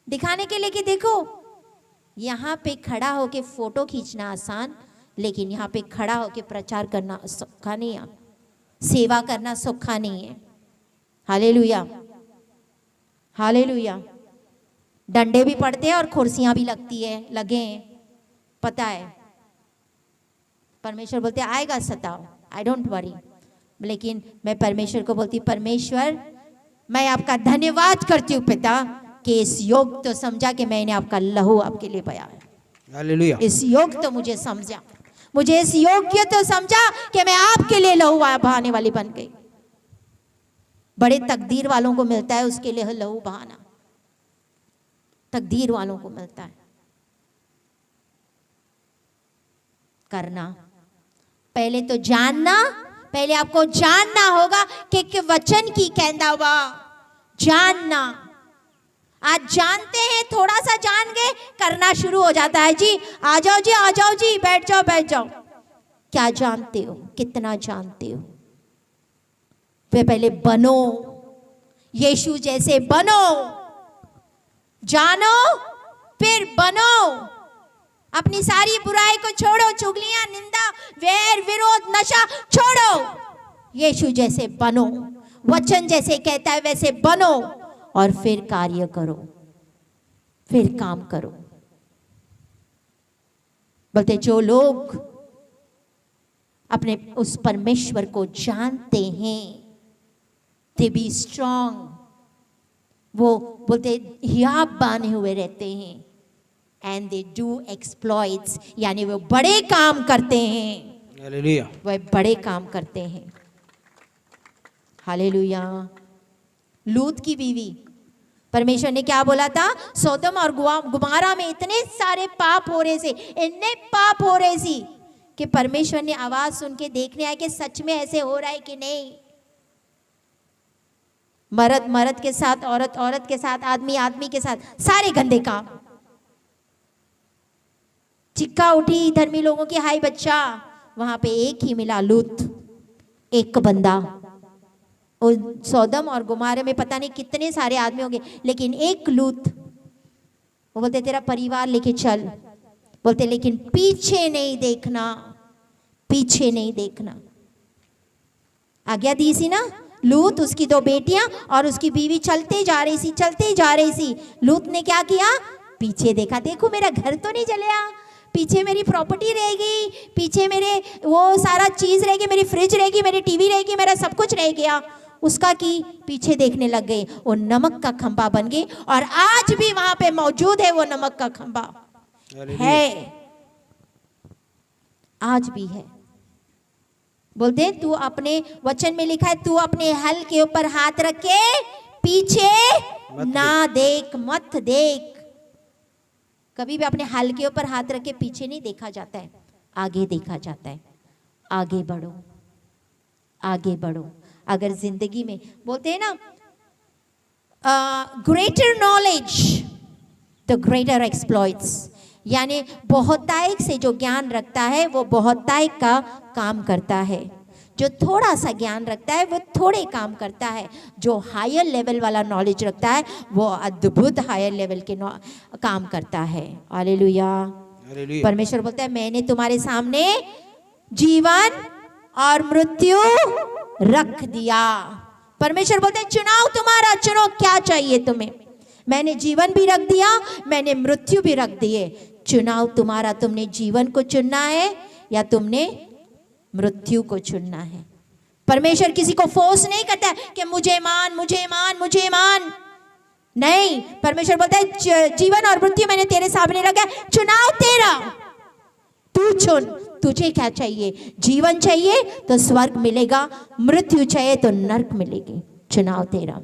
दिखाने के लिए कि देखो। यहाँ पे खड़ा होके फोटो खींचना आसान, लेकिन यहाँ पे खड़ा होके प्रचार करना सौखा नहीं है, सेवा करना सौखा नहीं है। Hallelujah, hallelujah. डंडे भी पड़ते हैं और कुर्सियां भी लगती है, लगे हैं, पता है। परमेश्वर बोलते आएगा सताओ, आई डोंट वरी। लेकिन मैं परमेश्वर को बोलती, परमेश्वर मैं आपका धन्यवाद करती हूँ पिता कि इस योग तो समझा कि मैंने आपका लहू आपके लिए बहाया है। हालेलुया। इस योग तो मुझे समझा, मुझे इस योग्य तो समझा कि मैं आपके लिए लहू बहाने वाली बन गई। बड़े तकदीर वालों को मिलता है उसके लिए लहू बहाना, तकदीर वालों को मिलता है। करना पहले तो जानना, पहले आपको जानना होगा कि वचन की कहता हुआ जानना। आज जानते हैं, थोड़ा सा जान गए, करना शुरू हो जाता है। जी आ जाओ जी, आ जाओ जी, बैठ जाओ बैठ जाओ। क्या जानते हो, कितना जानते हो? वे पहले बनो, यीशु जैसे बनो, जानो फिर बनो। अपनी सारी बुराई को छोड़ो, चुगलियां, निंदा, वैर, विरोध, नशा छोड़ो, यीशु जैसे बनो, वचन जैसे कहता है वैसे बनो, और फिर कार्य करो, फिर काम करो। बोलते जो लोग अपने उस परमेश्वर को जानते हैं, दे बी स्ट्रांग, वो बोलते हियाब बांधे हुए रहते हैं, एंड दे डू एक्सप्लॉइट्स, यानी वो बड़े काम करते हैं, हालेलुया, वह बड़े काम करते हैं। हालेलुया। लूत की बीवी, परमेश्वर ने क्या बोला था? सोदम और गुमारा में इतने सारे पाप हो रहे थे, इतने पाप हो रहे थे कि परमेश्वर ने आवाज सुन के देखने आए कि सच में ऐसे हो रहा है कि नहीं। मर्द मर्द के साथ, औरत औरत के साथ, आदमी आदमी के साथ, सारे गंदे काम। चिक्का उठी धर्मी लोगों की, हाय बच्चा। वहां पे एक ही मिला, लूत, एक बंदा। और सोदम और गुमारे में पता नहीं कितने सारे आदमी होंगे, लेकिन एक लूत। वो बोलते तेरा परिवार लेके चल, बोलते लेकिन पीछे नहीं देखना, पीछे नहीं देखना। आज्ञा दी सी ना। लूत, उसकी 2 बेटियां और उसकी बीवी चलते जा रही सी, चलते जा रही सी। लूत ने क्या किया? पीछे देखा, देखो मेरा घर तो नहीं जलेगा, पीछे मेरी प्रॉपर्टी रहेगी, पीछे मेरे वो सारा चीज रहेगी, मेरी फ्रिज रहेगी, मेरी टीवी रहेगी, मेरा सब कुछ रह गया। उसका की पीछे देखने लग गए, वो नमक का खंबा बन गए, और आज भी वहां पे मौजूद है वो नमक का खंबा है, आज भी है। बोलते तू अपने वचन में लिखा है, तू अपने हल के ऊपर हाथ रख के पीछे ना देख, मत देख। कभी भी अपने हल के ऊपर हाथ रख के पीछे नहीं देखा जाता है, आगे देखा जाता है। आगे बढ़ो, आगे बढ़ो। अगर जिंदगी में बोलते हैं ना, greater knowledge the greater exploits, यानी बहुतायत से जो ज्ञान रखता है वो बहुतायत का काम करता है। जो थोड़ा सा ज्ञान रखता है वो थोड़े काम करता है। जो हायर लेवल वाला नॉलेज रखता है वो अद्भुत हायर लेवल के काम करता है। हालेलुया। परमेश्वर बोलता है मैंने तुम्हारे सामने जीवन और मृत्यु रख दिया। परमेश्वर बोलते हैं चुनाव तुम्हारा, चुनो क्या चाहिए तुम्हें। मैंने जीवन भी रख दिया, मैंने मृत्यु भी रख दिए। चुनाव तुम्हारा, तुमने जीवन को चुनना है या तुमने मृत्यु को चुनना है। परमेश्वर किसी को फोर्स नहीं करता है कि मुझे मान, मुझे मान, मुझे मान। नहीं, परमेश्वर बोलता है जीवन और मृत्यु मैंने तेरे सामने रखा है, चुनाव तेरा, तू चुन। तुझे क्या चाहिए? जीवन चाहिए तो स्वर्ग मिलेगा, मृत्यु चाहिए तो नरक मिलेगी। चुनाव तेरा।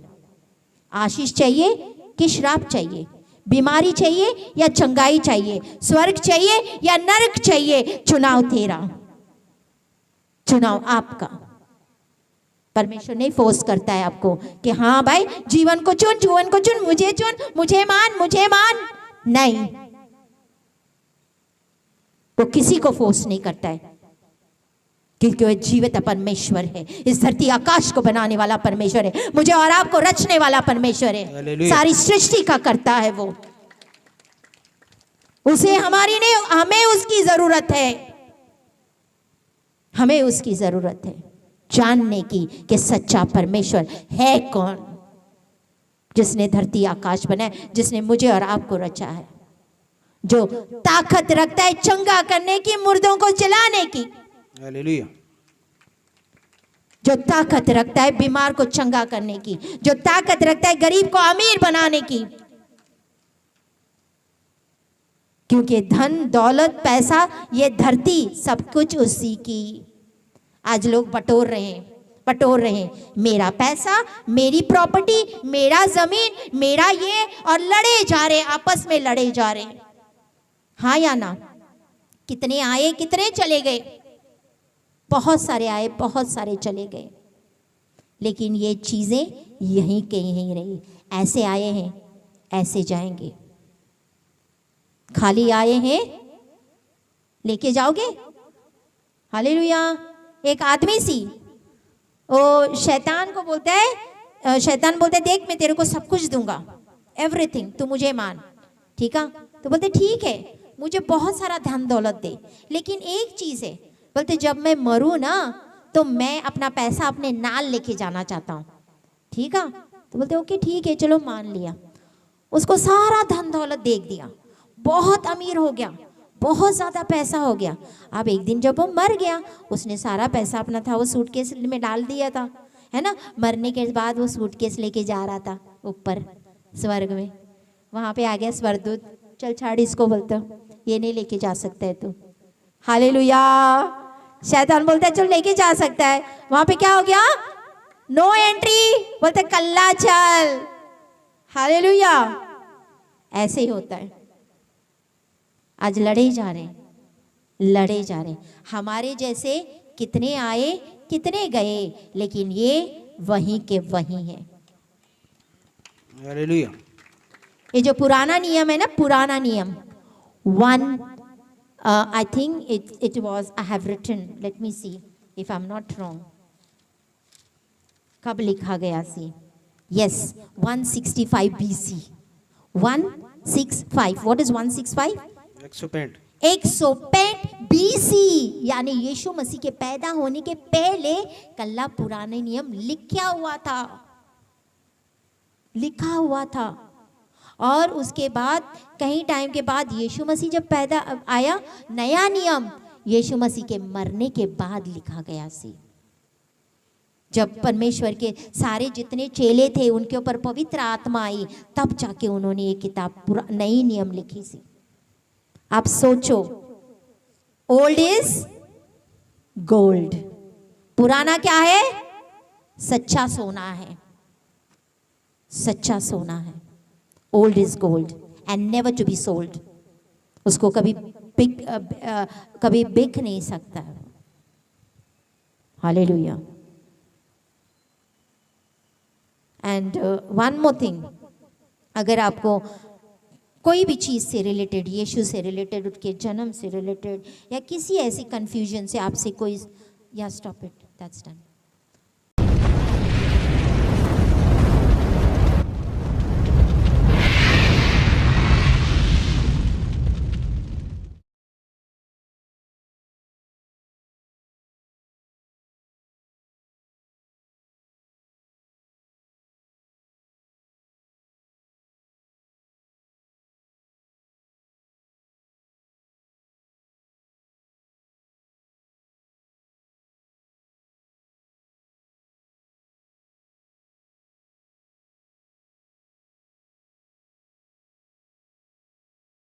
आशीष चाहिए कि श्राप चाहिए? बीमारी चाहिए या चंगाई चाहिए? स्वर्ग चाहिए या नरक चाहिए? चुनाव तेरा, चुनाव आपका। परमेश्वर नहीं फोर्स करता है आपको कि हाँ भाई जीवन को चुन, जीवन को चुन, मुझे चुन, मुझे मान, मुझे मान। नहीं, वो किसी को फोर्स नहीं करता है, क्योंकि वह जीवित परमेश्वर है। इस धरती आकाश को बनाने वाला परमेश्वर है, मुझे और आपको रचने वाला परमेश्वर है, सारी सृष्टि का करता है वो। उसे हमारी नहीं, हमें उसकी जरूरत है, हमें उसकी जरूरत है जानने की कि सच्चा परमेश्वर है कौन, जिसने धरती आकाश बनाया, जिसने मुझे और आपको रचा है, जो ताकत रखता है चंगा करने की, मुर्दों को जलाने की। हालेलुया। जो ताकत रखता है बीमार को चंगा करने की, जो ताकत रखता है गरीब को अमीर बनाने की। क्योंकि धन दौलत पैसा ये धरती सब कुछ उसी की। आज लोग बटोर रहे हैं, बटोर रहे हैं, मेरा पैसा, मेरी प्रॉपर्टी, मेरा जमीन, मेरा ये, और लड़े जा रहे, आपस में लड़े जा रहे। हाँ या ना? कितने आए कितने चले गए, बहुत सारे आए बहुत सारे चले गए, लेकिन ये चीजें यहीं के यहीं रही। ऐसे आए हैं ऐसे जाएंगे, खाली आए हैं लेके जाओगे। हालेलुया। एक आदमी सी वो शैतान को बोलता है, शैतान बोलता है देख मैं तेरे को सब कुछ दूंगा, एवरीथिंग, तू मुझे मान, ठीक है? तो बोलते ठीक है, मुझे बहुत सारा धन दौलत दे, लेकिन एक चीज है, बोलते जब मैं मरूं ना तो मैं अपना पैसा अपने नाल लेके जाना चाहता हूँ, ठीक है? तो बोलते ओके ठीक है, चलो मान लिया। उसको सारा धन दौलत दे दिया, बहुत अमीर हो गया, बहुत ज़्यादा पैसा हो गया। अब एक दिन जब वो मर गया, उसने सारा पैसा अपना था वो सूटकेस में डाल दिया था, है ना। मरने के बाद वो सूटकेस लेके जा रहा था ऊपर स्वर्ग में। वहाँ पे आ गया स्वर्गदूत, चल छाड़ इसको, बोलता ये नहीं लेके जा सकता है तू। हालेलुया। शैतान बोलता है चल लेके जा सकता है। वहाँ पे क्या हो गया? No entry. बोलते कल्ला चल। हालेलुया। ऐसे ही होता है। आज लड़े जा रहे हैं, लड़े जा रहे हैं। हमारे जैसे कितने आए कितने गए, लेकिन ये वहीं के वहीं है। हालेलुया। ये जो पुराना नियम है ना, पुराना नियम 1 I think it was, I have written, let me see if I'm not wrong, कब लिखा गया सी? Yes, 165 BC. 165. What is 165? 165। 165 BC, यानी यीशु मसीह के पैदा होने के पहले कल्ला पुराने नियम लिखा हुआ था, लिखा हुआ था। और उसके बाद कहीं टाइम के बाद यीशु मसीह जब पैदा आया, नया नियम यीशु मसीह के मरने के बाद लिखा गया सी। जब परमेश्वर के सारे जितने चेले थे उनके ऊपर पवित्र आत्मा आई, तब जाके उन्होंने ये किताब पूरा नई नियम लिखी सी। आप सोचो, ओल्ड इज गोल्ड। पुराना क्या है? सच्चा सोना है, सच्चा सोना है। Old is gold and never to be sold. उसको कभी बिक नहीं सकता है। Hallelujah. And one more thing, अगर आपको कोई भी चीज़ से रिलेटेड, यीशु से रिलेटेड, उसके जन्म से रिलेटेड या किसी ऐसी कंफ्यूजन से आपसे कोई, या स्टॉप इट, दैट्स डन।